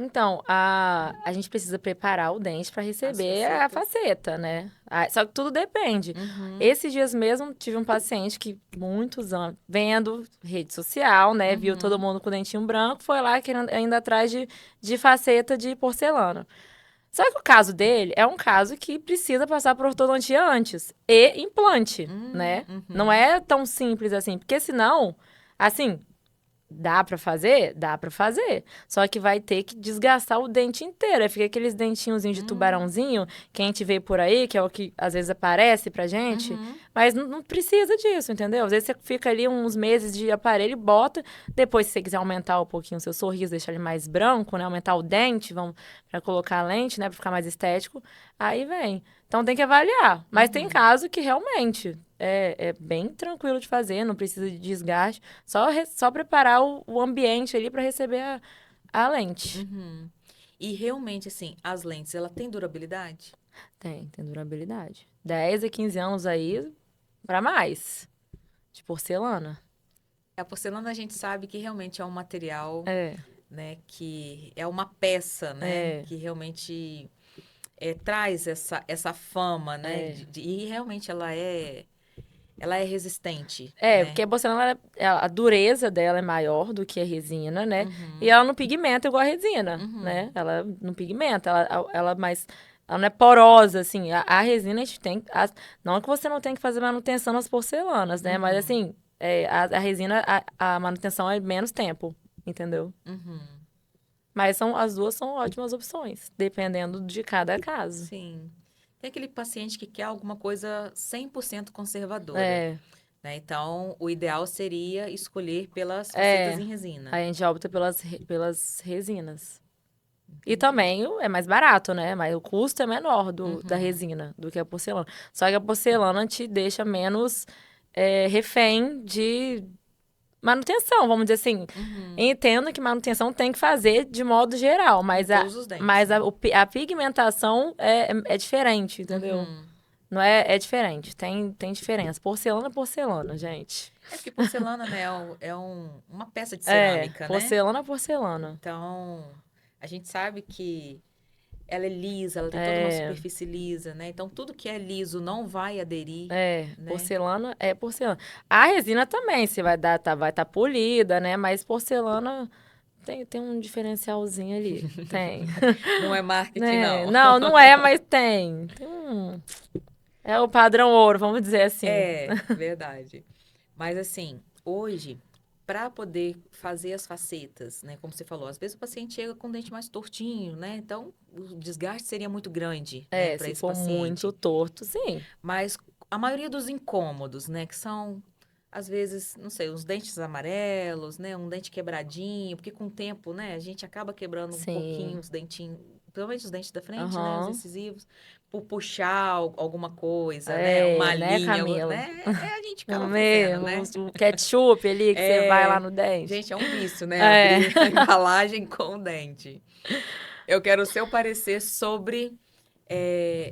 Então, a gente precisa preparar o dente para receber a faceta, né? Só que tudo depende. Esses dias mesmo, tive um paciente que, muitos anos, vendo rede social, né? Viu todo mundo com o dentinho branco, foi lá querendo ainda atrás de faceta de porcelana. Só que o caso dele é um caso que precisa passar por ortodontia antes e implante, né? Não é tão simples assim, porque senão, assim, dá pra fazer? Dá pra fazer. Só que vai ter que desgastar o dente inteiro. Aí fica aqueles dentinhos de tubarãozinho que a gente vê por aí, que é o que às vezes aparece pra gente. Mas não precisa disso, entendeu? Às vezes você fica ali uns meses de aparelho e bota. Depois, se você quiser aumentar um pouquinho o seu sorriso, deixar ele mais branco, né? Aumentar o dente, vamos pra colocar a lente, né? Pra ficar mais estético. Aí vem. Então tem que avaliar. Mas tem caso que realmente é bem tranquilo de fazer, não precisa de desgaste. Só preparar o ambiente ali para receber a lente. E realmente, assim, as lentes, ela tem durabilidade? Tem durabilidade. 10 a 15 anos aí, para mais. De porcelana. A porcelana a gente sabe que realmente é um material, É. né, que é uma peça, né, que realmente traz essa fama, né, e realmente ela é resistente, né? Porque a porcelana, a dureza dela é maior do que a resina, né? E ela não pigmenta igual a resina, né? Ela não pigmenta, ela mais... Ela não é porosa, assim. A resina, a gente tem... Não que você não tem que fazer manutenção nas porcelanas, né? Mas, assim, a resina, a manutenção é menos tempo, entendeu? Mas as duas são ótimas opções, dependendo de cada caso. Sim. Tem aquele paciente que quer alguma coisa 100% conservadora. Né? Então, o ideal seria escolher pelas facetas em resina. A gente opta pelas resinas. E também é mais barato, né? Mas o custo é menor da resina do que a porcelana. Só que a porcelana te deixa menos refém de manutenção, vamos dizer assim. Entendo que manutenção tem que fazer de modo geral, mas todos os dentes, mas né? a pigmentação é diferente, entendeu? Não é diferente, tem diferença. Porcelana é porcelana, gente. É porque porcelana, né, uma peça de cerâmica, né? Porcelana é porcelana. Então, a gente sabe que ela é lisa, ela tem toda uma superfície lisa, né? Então, tudo que é liso não vai aderir. Né? Porcelana é porcelana. A resina também, se vai estar polida, né? Mas porcelana tem um diferencialzinho ali. Tem. Não é marketing, não. Não é, mas tem. É o padrão ouro, vamos dizer assim. É, verdade. Mas assim, hoje, para poder fazer as facetas, né? Como você falou, às vezes o paciente chega com o dente mais tortinho, né? Então, o desgaste seria muito grande, né, para se esse for paciente. muito torto, sim. Mas a maioria dos incômodos, né? Que são, às vezes, não sei, uns dentes amarelos, né? Um dente quebradinho, porque com o tempo, né? A gente acaba quebrando um pouquinho os dentinhos, principalmente os dentes da frente, né? Os incisivos, por puxar alguma coisa, né? Uma linha, Camila? né? A gente acaba fazendo, né? O ketchup ali que você vai lá no dente. Gente, é um vício, né? Abrir a embalagem com o dente. Eu quero o seu parecer sobre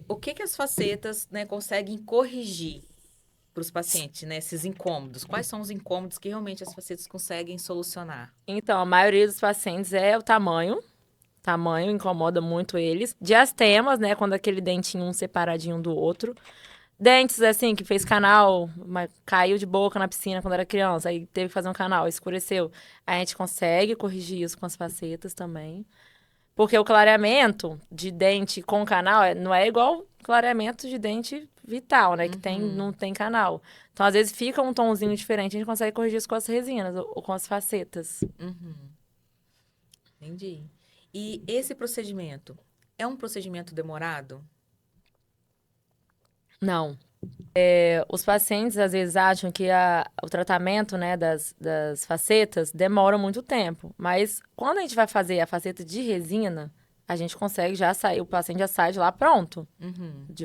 o que as facetas, né, conseguem corrigir para os pacientes, né? Esses incômodos. Quais são os incômodos que realmente as facetas conseguem solucionar? Então, a maioria dos pacientes é o tamanho. Tamanho incomoda muito eles. Diastemas, né? Quando aquele dentinho um separadinho do outro. Dentes, assim, que fez canal, caiu de boca na piscina quando era criança, aí teve que fazer um canal, escureceu. A gente consegue corrigir isso com as facetas também. Porque o clareamento de dente com canal não é igual clareamento de dente vital, né? Que não tem canal. Então, às vezes, fica um tomzinho diferente, a gente consegue corrigir isso com as resinas ou com as facetas. Entendi. E esse procedimento é um procedimento demorado? Não. Os pacientes, às vezes, acham que o tratamento, né, das facetas demora muito tempo. Mas, quando a gente vai fazer a faceta de resina, a gente consegue já sair, o paciente já sai de lá pronto.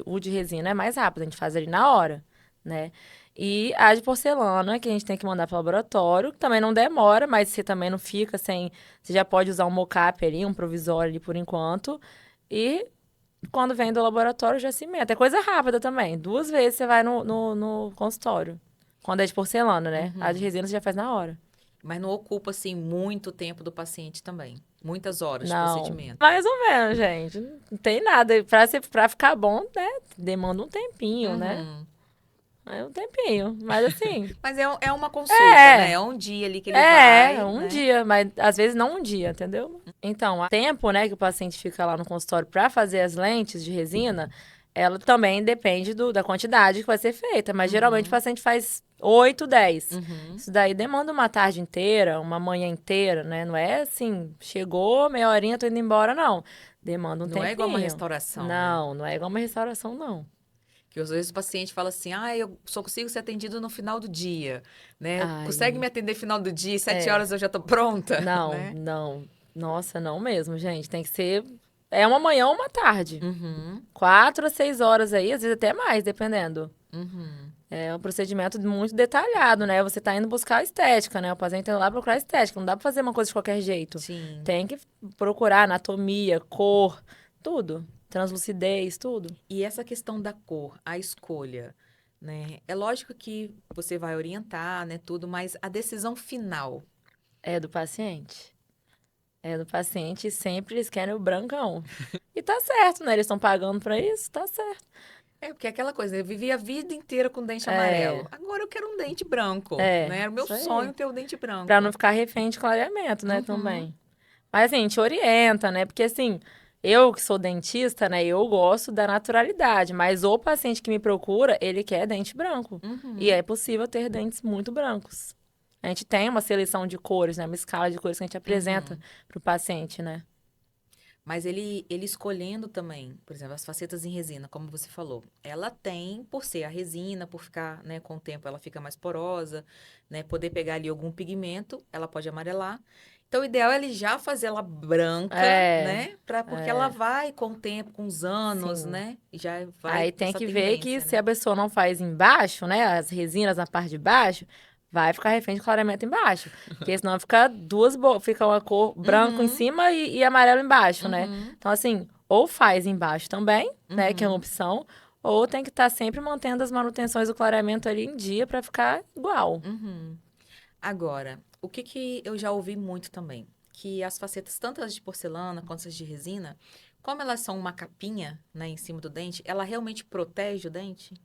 O de resina é mais rápido, a gente faz ali na hora, né? E a de porcelana, que a gente tem que mandar para o laboratório, que também não demora, mas você também não fica sem... Você já pode usar um mocap ali, um provisório ali por enquanto. E quando vem do laboratório, já se mete. É coisa rápida também. 2 vezes você vai no consultório. Quando é de porcelana, né? A de resina você já faz na hora. Mas não ocupa, assim, muito tempo do paciente também. Muitas horas de Não, procedimento. mais ou menos, gente. Não tem nada. Pra ficar bom, né? Demanda um tempinho, né? Uhum. É um tempinho. Mas assim, Mas é uma consulta, né? é. É um dia ali que ele É, vai, um né? dia, mas às vezes não um dia, entendeu? Então, o tempo, né, que o paciente fica lá no consultório para fazer as lentes de resina, ela também depende da quantidade que vai ser feita. Mas geralmente o Uhum. paciente faz 8, 10. Uhum. Isso daí demanda uma tarde inteira, uma manhã inteira, né? Não é assim, chegou, meia horinha, tô indo embora, não. Demanda um Não é igual uma tempinho. restauração, né? Não, não é igual uma restauração, não. Que às vezes o paciente fala assim, eu só consigo ser atendido no final do dia, né? Consegue Ai, me atender no final do dia, 7 horas é. eu já tô pronta, Não, né? não. Nossa, não mesmo, gente. Tem que ser. É uma manhã ou uma tarde. Uhum. 4 a 6 horas aí, às vezes até mais, dependendo. Uhum. É um procedimento muito detalhado, né? Você tá indo buscar a estética, né? O paciente tá indo lá procurar estética. Não dá pra fazer uma coisa de qualquer jeito. Sim. Tem que procurar anatomia, cor, tudo. Translucidez, tudo. E essa questão da cor, a escolha, né? É lógico que você vai orientar, né, tudo, mas a decisão final. É do paciente. É do paciente e sempre eles querem o brancão. E tá certo, né? Eles estão pagando pra isso, tá certo. É, porque é aquela coisa, eu vivi a vida inteira com dente amarelo. É, Agora eu quero um dente branco, é, né? Era o meu isso aí. sonho ter o dente Pra não branco. ficar refém de clareamento, né, Uhum. também. Mas assim, a gente orienta, né? Porque assim, eu que sou dentista, né, eu gosto da naturalidade, mas o paciente que me procura, ele quer dente branco. E Uhum. é possível ter dentes muito brancos. A gente tem uma seleção de cores, né, uma escala de cores que a gente apresenta Uhum. pro paciente, né? Mas ele escolhendo também, por exemplo, as facetas em resina, como você falou, ela tem, por ser a resina, por ficar, né, com o tempo ela fica mais porosa, né, poder pegar ali algum pigmento, ela pode amarelar. Então, o ideal é ele já fazer ela branca, É, né, porque ela é, vai com o tempo, com os anos, sim. né, e já vai Aí tem nessa que ver que tendência, se a né? pessoa não faz embaixo, né? As resinas na parte de baixo, vai ficar refém de clareamento embaixo. Porque senão fica fica uma cor branco em Uhum, cima e amarelo embaixo, né? uhum, Então, assim, ou faz embaixo também, né? Que é uma uhum, opção, ou tem que estar sempre mantendo as manutenções do clareamento ali em dia para ficar igual. uhum. Agora, o que que eu já ouvi muito também? Que as facetas, tanto as de porcelana quanto as de resina, como elas são uma capinha, né, em cima do dente, ela realmente protege o dente?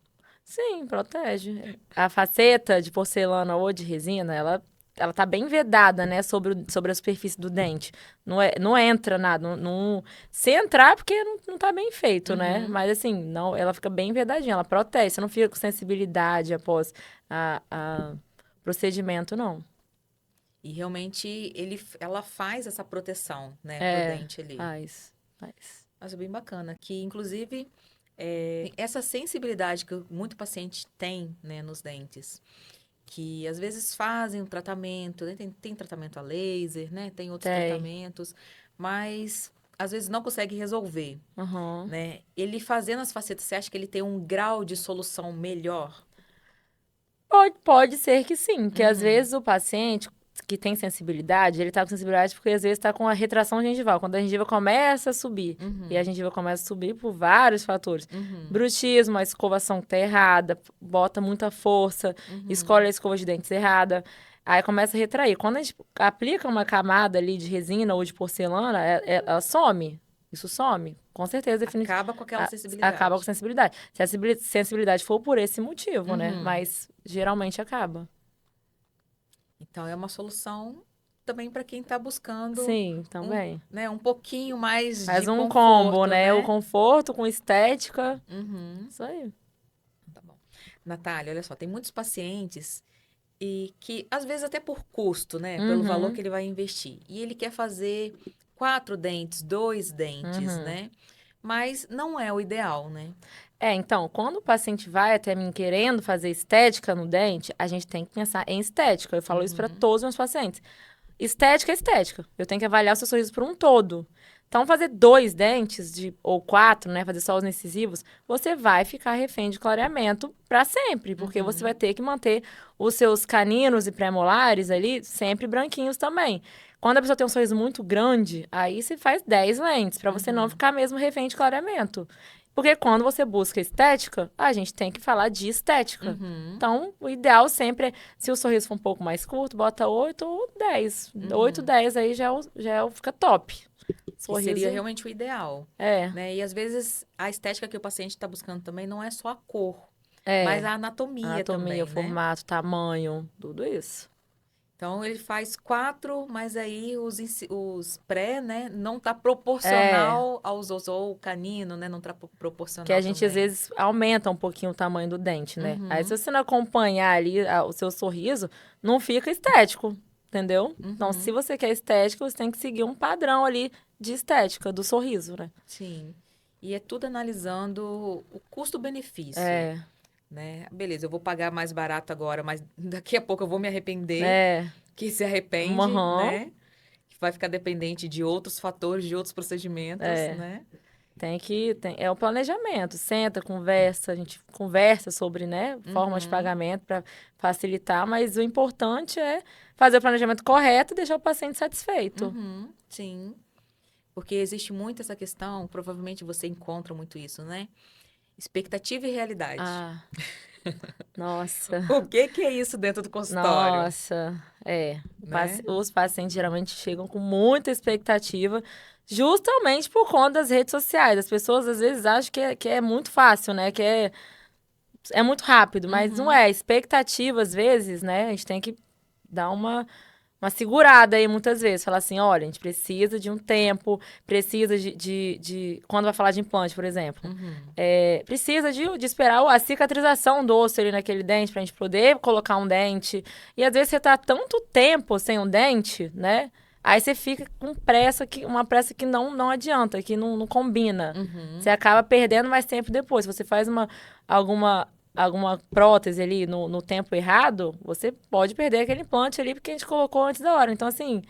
Sim, protege. A faceta de porcelana ou de resina, ela tá bem vedada, né, sobre a superfície do dente. Não entra nada. Se entrar, é porque não tá bem feito, né? Uhum. Mas assim, não, ela fica bem vedadinha, ela protege. Você não fica com sensibilidade após a procedimento, não. E realmente ela faz essa proteção, né, pro É, dente ali. faz. Acho bem bacana. Que, inclusive, essa sensibilidade que muito paciente tem, né, nos dentes. Que às vezes fazem um tratamento, né? Tem tratamento a laser, né? Tem outros Tem. tratamentos, mas às vezes não consegue resolver, Uhum. né? Ele fazendo as facetas, você acha que ele tem um grau de solução melhor? Pode ser que sim, que às Uhum, vezes o paciente que tem sensibilidade, ele tá com sensibilidade porque às vezes tá com a retração gengival, quando a gengiva começa a subir, e a uhum, gengiva começa a subir por vários fatores. uhum, Bruxismo, a escovação que tá errada, bota muita força, escolhe uhum, a escova de dentes errada, aí começa a retrair. Quando a gente aplica uma camada ali de resina ou de porcelana, ela some. Isso some, com certeza, definitivamente. acaba com aquela Acaba com sensibilidade. sensibilidade. Se a sensibilidade for por esse motivo, né? Uhum. Mas geralmente acaba. Então é uma solução também para quem está buscando Sim, também. um pouquinho mais Faz de um combo, conforto, né? O né? conforto com estética. Uhum. Isso aí. Tá bom. Natália, olha só, tem muitos pacientes e que, às vezes, até por custo, né? Pelo valor Uhum, que ele vai investir. E ele quer fazer 4 dentes, 2 dentes, uhum. né? Mas não é o ideal, né? Então, quando o paciente vai até mim querendo fazer estética no dente, a gente tem que pensar em estética. Eu falo isso para Uhum, todos os meus pacientes. Estética é estética. Eu tenho que avaliar o seu sorriso por um todo. Então, fazer 2 dentes ou 4, né? Fazer só os incisivos, você vai ficar refém de clareamento para sempre, porque você vai uhum, ter que manter os seus caninos e pré-molares ali sempre branquinhos também. Quando a pessoa tem um sorriso muito grande, aí se faz 10 lentes, para você não uhum. ficar mesmo refém de clareamento. Porque quando você busca estética, a gente tem que falar de estética. Uhum. Então, o ideal sempre é, se o sorriso for um pouco mais curto, bota 8 ou 10. 8, 10 aí fica top. Que seria realmente o ideal. É. Né? E às vezes a estética que o paciente está buscando também não é só a cor, É. mas a anatomia também, o formato, tamanho, tudo isso. Então ele faz 4, mas aí os pré, né, não tá proporcional aos outros, ou o canino, né, não tá proporcional Que a gente também. às vezes aumenta um pouquinho o tamanho do dente, né? Aí se você não acompanhar ali o seu sorriso, não fica estético, entendeu? Então, se você quer estética, você tem que seguir um padrão ali de estética do sorriso, né? Sim. E é tudo analisando o custo-benefício. Né? Beleza, eu vou pagar mais barato agora, mas daqui a pouco eu vou me arrepender. Que se arrepende, né? Que vai ficar dependente de outros fatores, de outros procedimentos, né? É o planejamento. Senta, conversa, a gente conversa sobre, né, formas de pagamento para facilitar, mas o importante é fazer o planejamento correto e deixar o paciente satisfeito. Sim. Porque existe muito essa questão, provavelmente você encontra muito isso, né? Expectativa e realidade. Nossa. O que é isso dentro do consultório? Nossa, Né? Os pacientes geralmente chegam com muita expectativa, justamente por conta das redes sociais. As pessoas às vezes acham que é muito fácil, né? Que é muito rápido, mas não é. Expectativa, às vezes, né? A gente tem que dar uma segurada aí muitas vezes. Falar assim, olha, a gente precisa de um tempo, precisa quando vai falar de implante, por exemplo. Precisa de esperar a cicatrização do osso ali naquele dente pra gente poder colocar um dente. E às vezes você tá tanto tempo sem um dente, né? Aí você fica com uma pressa que não adianta, que não combina. Você acaba perdendo mais tempo depois. Se você faz alguma prótese ali no tempo errado, você pode perder aquele implante ali porque a gente colocou antes da hora. Então, assim,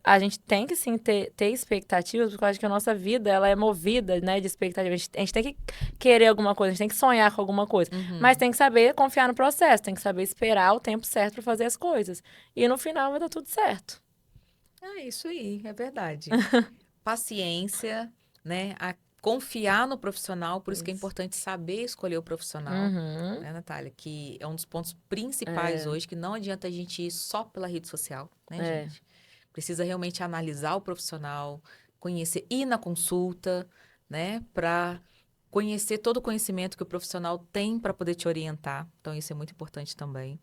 a gente tem que sim ter expectativas, porque eu acho que a nossa vida ela é movida, né, de expectativas. A gente tem que querer alguma coisa, a gente tem que sonhar com alguma coisa. Mas tem que saber confiar no processo, tem que saber esperar o tempo certo para fazer as coisas. E no final vai dar tudo certo. É isso aí, é verdade. Paciência, né? Confiar no profissional, por isso que é importante saber escolher o profissional, né, Natália? Que é um dos pontos principais hoje, que não adianta a gente ir só pela rede social, né, gente? Precisa realmente analisar o profissional, conhecer, ir na consulta, né? Para conhecer todo o conhecimento que o profissional tem para poder te orientar. Então, isso é muito importante também.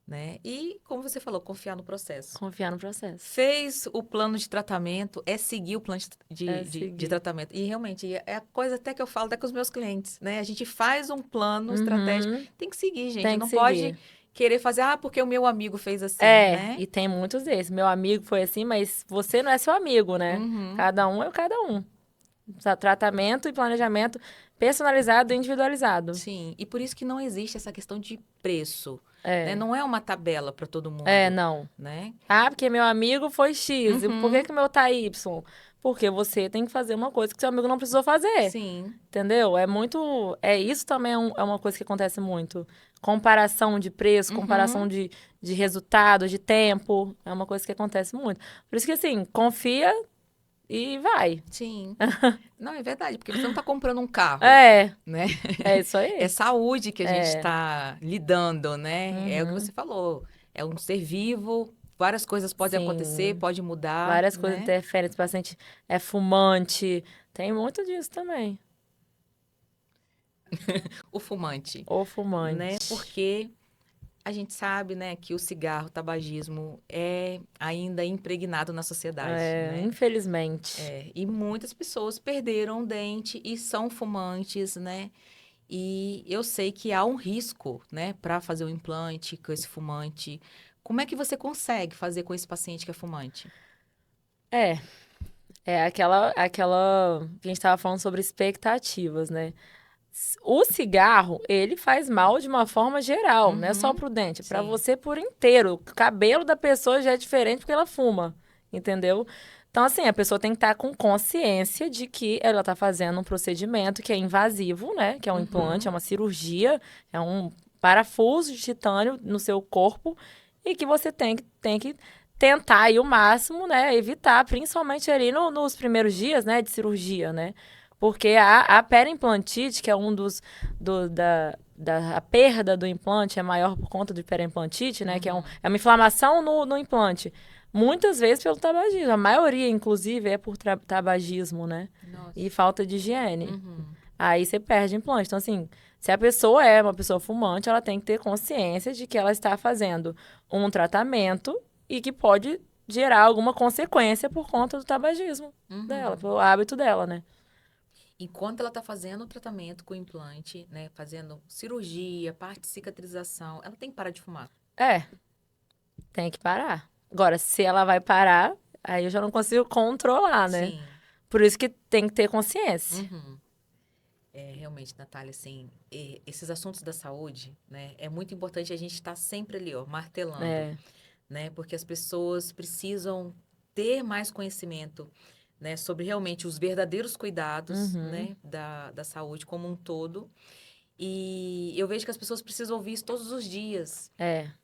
Né? E, como você falou, confiar no processo. Confiar no processo. Fez o plano de tratamento, é seguir o plano de tratamento. E, realmente, é a coisa até que eu falo até com os meus clientes, né? A gente faz um plano estratégico, tem que seguir, gente. Não pode querer fazer, porque o meu amigo fez assim, né? E tem muitos desses. Meu amigo foi assim, mas você não é seu amigo, né? Cada um é cada um. Tratamento e planejamento personalizado e individualizado. Sim, e por isso que não existe essa questão de preço. Né? Não é uma tabela para todo mundo. Não. Né? Porque meu amigo foi X, e por que o meu tá Y? Porque você tem que fazer uma coisa que seu amigo não precisou fazer. Sim. Entendeu? Isso também é uma coisa que acontece muito. Comparação de preço, comparação de resultado, de tempo. É uma coisa que acontece muito. Por isso que, assim, confia e vai. Sim. Não, é verdade, porque você não está comprando um carro. Né? É isso aí. É saúde que a gente está lidando, né? É o que você falou. É um ser vivo, várias coisas podem acontecer, pode mudar. Várias coisas interferem. Se o paciente é fumante, tem muito disso também. O fumante. O fumante. Né? Porque a gente sabe, né, que o cigarro, o tabagismo é ainda impregnado na sociedade, né? Infelizmente. E muitas pessoas perderam o dente e são fumantes, né? E eu sei que há um risco, né, para fazer o implante com esse fumante. Como é que você consegue fazer com esse paciente que é fumante? Aquela que a gente estava falando sobre expectativas, né? O cigarro, ele faz mal de uma forma geral, não é só pro dente, é para você por inteiro. O cabelo da pessoa já é diferente porque ela fuma, entendeu? Então, assim, a pessoa tem que estar com consciência de que ela está fazendo um procedimento que é invasivo, né? Que é um implante, é uma cirurgia, é um parafuso de titânio no seu corpo e que você tem que tentar aí o máximo, né? Evitar, principalmente ali nos primeiros dias, né? De cirurgia, né? Porque a periimplantite, que é um dos... a perda do implante é maior por conta de periimplantite, né? Que é uma inflamação no implante. Muitas vezes pelo tabagismo. A maioria, inclusive, é por tabagismo, né? Nossa. E falta de higiene. Aí você perde implante. Então, assim, se a pessoa é uma pessoa fumante, ela tem que ter consciência de que ela está fazendo um tratamento e que pode gerar alguma consequência por conta do tabagismo dela, pelo hábito dela, né? Enquanto ela está fazendo o tratamento com o implante, né? Fazendo cirurgia, parte de cicatrização, ela tem que parar de fumar. Tem que parar. Agora, se ela vai parar, aí eu já não consigo controlar, né? Sim. Por isso que tem que ter consciência. Realmente, Natália, assim, esses assuntos da saúde, né? É muito importante a gente estar sempre ali, ó, martelando, né? Porque as pessoas precisam ter mais conhecimento, né? Sobre realmente os verdadeiros cuidados, né? Da saúde como um todo. E eu vejo que as pessoas precisam ouvir isso todos os dias,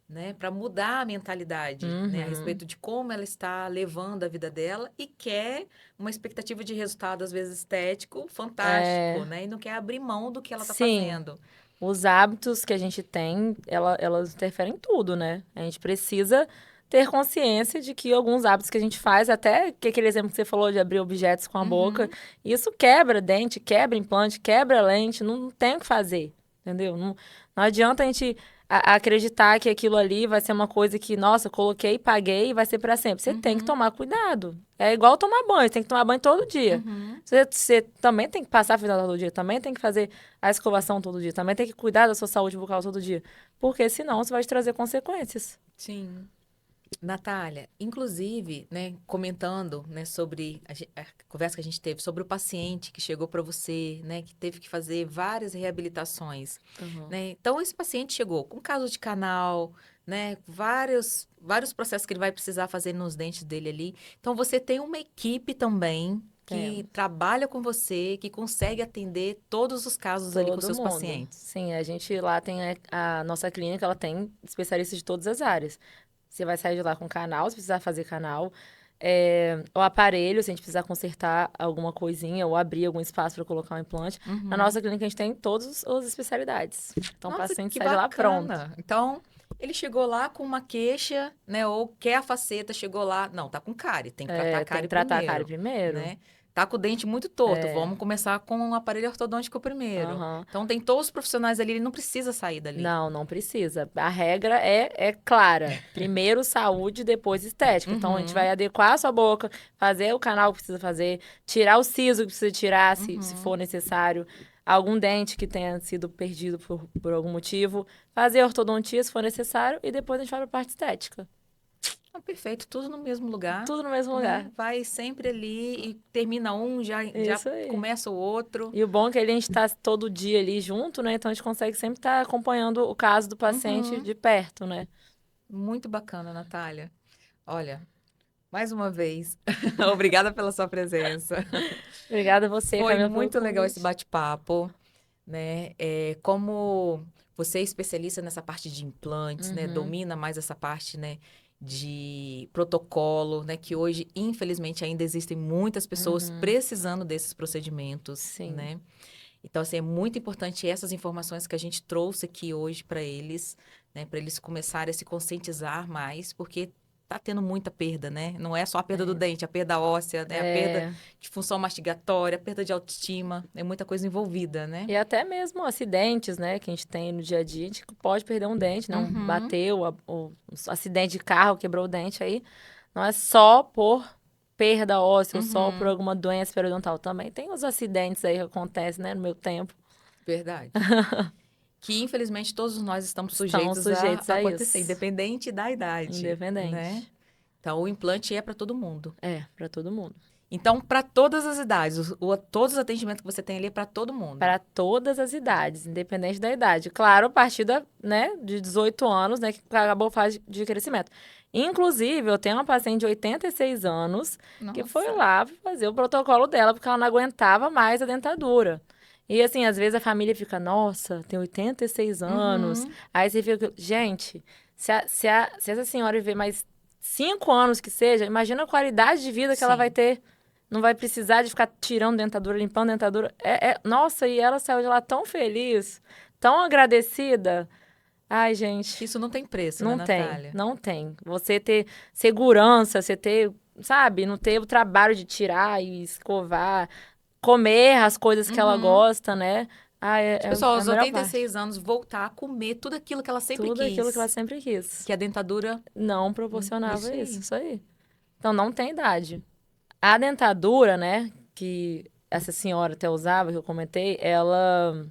né? Para mudar a mentalidade, né? A respeito de como ela está levando a vida dela e quer uma expectativa de resultado, às vezes estético, fantástico, né? E não quer abrir mão do que ela está fazendo. Os hábitos que a gente tem, elas interferem em tudo, né? A gente precisa ter consciência de que alguns hábitos que a gente faz, até que aquele exemplo que você falou de abrir objetos com a boca, isso quebra dente, quebra implante, quebra lente, não tem o que fazer, entendeu? Não adianta a gente acreditar que aquilo ali vai ser uma coisa que, nossa, coloquei, paguei e vai ser para sempre. Você tem que tomar cuidado. É igual tomar banho, você tem que tomar banho todo dia. Você também tem que passar final todo dia, também tem que fazer a escovação todo dia, também tem que cuidar da sua saúde bucal todo dia. Porque senão você vai te trazer consequências. Sim. Natália, inclusive, né, comentando, né, sobre a conversa que a gente teve sobre o paciente que chegou para você, né, que teve que fazer várias reabilitações, né? Então esse paciente chegou com caso de canal, né, vários processos que ele vai precisar fazer nos dentes dele ali. Então você tem uma equipe também que trabalha com você, que consegue atender todos os casos ali com seus pacientes. Sim, a gente lá tem a nossa clínica, ela tem especialistas de todas as áreas. Você vai sair de lá com canal, se precisar fazer canal. O aparelho, se a gente precisar consertar alguma coisinha ou abrir algum espaço para colocar um implante. Na nossa clínica, a gente tem todas as especialidades. Então, Nossa, o paciente que sai de lá pronto. Então, ele chegou lá com uma queixa, né? Ou quer a faceta, chegou lá... Não, tá com cárie, tem que tratar a cárie tem que tratar primeiro. a cárie primeiro. Né? Tá com o dente muito torto, vamos começar com um aparelho ortodôntico primeiro. Então, tem todos os profissionais ali, ele não precisa sair dali. Não precisa. A regra é clara. Primeiro saúde, depois estética. Então, a gente vai adequar a sua boca, fazer o canal que precisa fazer, tirar o siso que precisa tirar, se for necessário. Algum dente que tenha sido perdido por algum motivo. Fazer ortodontia, se for necessário. E depois a gente vai para a parte estética. Perfeito, tudo no mesmo lugar. Tudo no mesmo lugar. Vai sempre ali e termina um, já começa o outro. E o bom é que a gente está todo dia ali junto, né? Então a gente consegue sempre estar acompanhando o caso do paciente de perto, né? Muito bacana, Natália. Olha, mais uma vez, obrigada pela sua presença. Obrigada a você, Camila. Foi muito legal esse bate-papo, né? Como você é especialista nessa parte de implantes, né? Domina mais essa parte, né? De protocolo, né? Que hoje, infelizmente, ainda existem muitas pessoas precisando desses procedimentos, né? Então, assim, é muito importante essas informações que a gente trouxe aqui hoje para eles, né? Para eles começarem a se conscientizar mais, porque tá tendo muita perda, né? Não é só a perda do dente, a perda óssea, né? A perda de função mastigatória, a perda de autoestima, é muita coisa envolvida, né? E até mesmo acidentes, né? Que a gente tem no dia a dia, a gente pode perder um dente, não bateu, um acidente de carro, quebrou o dente aí. Não é só por perda óssea ou só por alguma doença periodontal. Também tem os acidentes aí que acontecem, né? No meu tempo. Verdade. Que, infelizmente, todos nós estamos sujeitos a acontecer, isso. Independente da idade. Independente. Né? Então, o implante é para todo mundo. Para todo mundo. Então, para todas as idades, todos os atendimentos que você tem ali é para todo mundo. Para todas as idades, independente da idade. Claro, a partir de 18 anos, né, que acabou a fase de crescimento. Inclusive, eu tenho uma paciente de 86 anos que foi lá fazer o protocolo dela, porque ela não aguentava mais a dentadura. E assim, às vezes a família fica, nossa, tem 86 anos. Aí você fica, gente, se essa senhora viver mais 5 anos que seja, imagina a qualidade de vida que ela vai ter. não vai precisar de ficar tirando dentadura, limpando dentadura. Nossa, e ela saiu de lá tão feliz, tão agradecida. Ai, gente, Isso não tem preço, né, não tem, Natália? não tem. Você ter segurança, você ter, sabe, não ter o trabalho de tirar e escovar, comer as coisas que ela Uhum. gosta, né? Ah, Pessoal, é a aos melhor parte. 86 anos, voltar a comer tudo aquilo que ela sempre Tudo aquilo que ela quis. sempre quis. Que a dentadura. Não proporcionava Isso isso, aí. isso aí. Então, não tem idade. A dentadura, né, que essa senhora até usava, que eu comentei, ela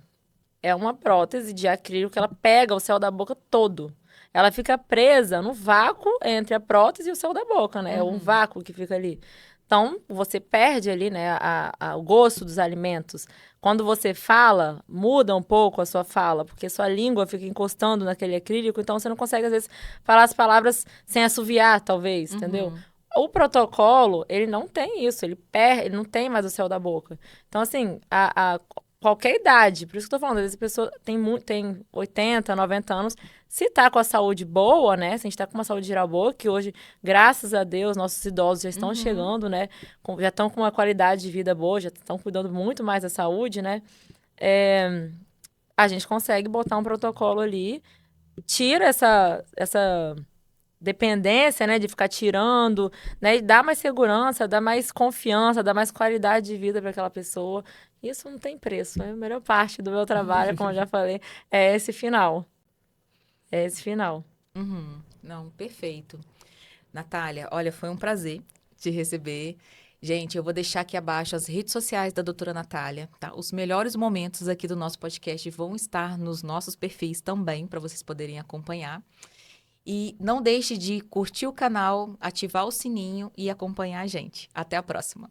é uma prótese de acrílico que ela pega o céu da boca todo. Ela fica presa no vácuo entre a prótese e o céu da boca, né? É o Uhum. vácuo que fica ali. Então, você perde ali, né, o gosto dos alimentos. Quando você fala, muda um pouco a sua fala, porque sua língua fica encostando naquele acrílico, então você não consegue, às vezes, falar as palavras sem assoviar, talvez, entendeu? Uhum. O protocolo, ele não tem isso, ele não tem mais o céu da boca. Então, assim, qualquer idade, por isso que eu tô falando, às vezes a pessoa tem 80, 90 anos, se tá com a saúde boa, né? Se a gente tá com uma saúde geral boa, que hoje, graças a Deus, nossos idosos já estão Uhum. chegando, né? Já estão com uma qualidade de vida boa, já estão cuidando muito mais da saúde, né? É, a gente consegue botar um protocolo ali, tira essa dependência, né, de ficar tirando, né, e dá mais segurança, dá mais confiança, dá mais qualidade de vida para aquela pessoa. Isso não tem preço. É a melhor parte do meu trabalho, como eu já falei, é esse final. É esse final. Uhum. Não, perfeito. Natália, olha, foi um prazer te receber. Gente, eu vou deixar aqui abaixo as redes sociais da doutora Natália, tá? Os melhores momentos aqui do nosso podcast vão estar nos nossos perfis também, para vocês poderem acompanhar. E não deixe de curtir o canal, ativar o sininho e acompanhar a gente. Até a próxima.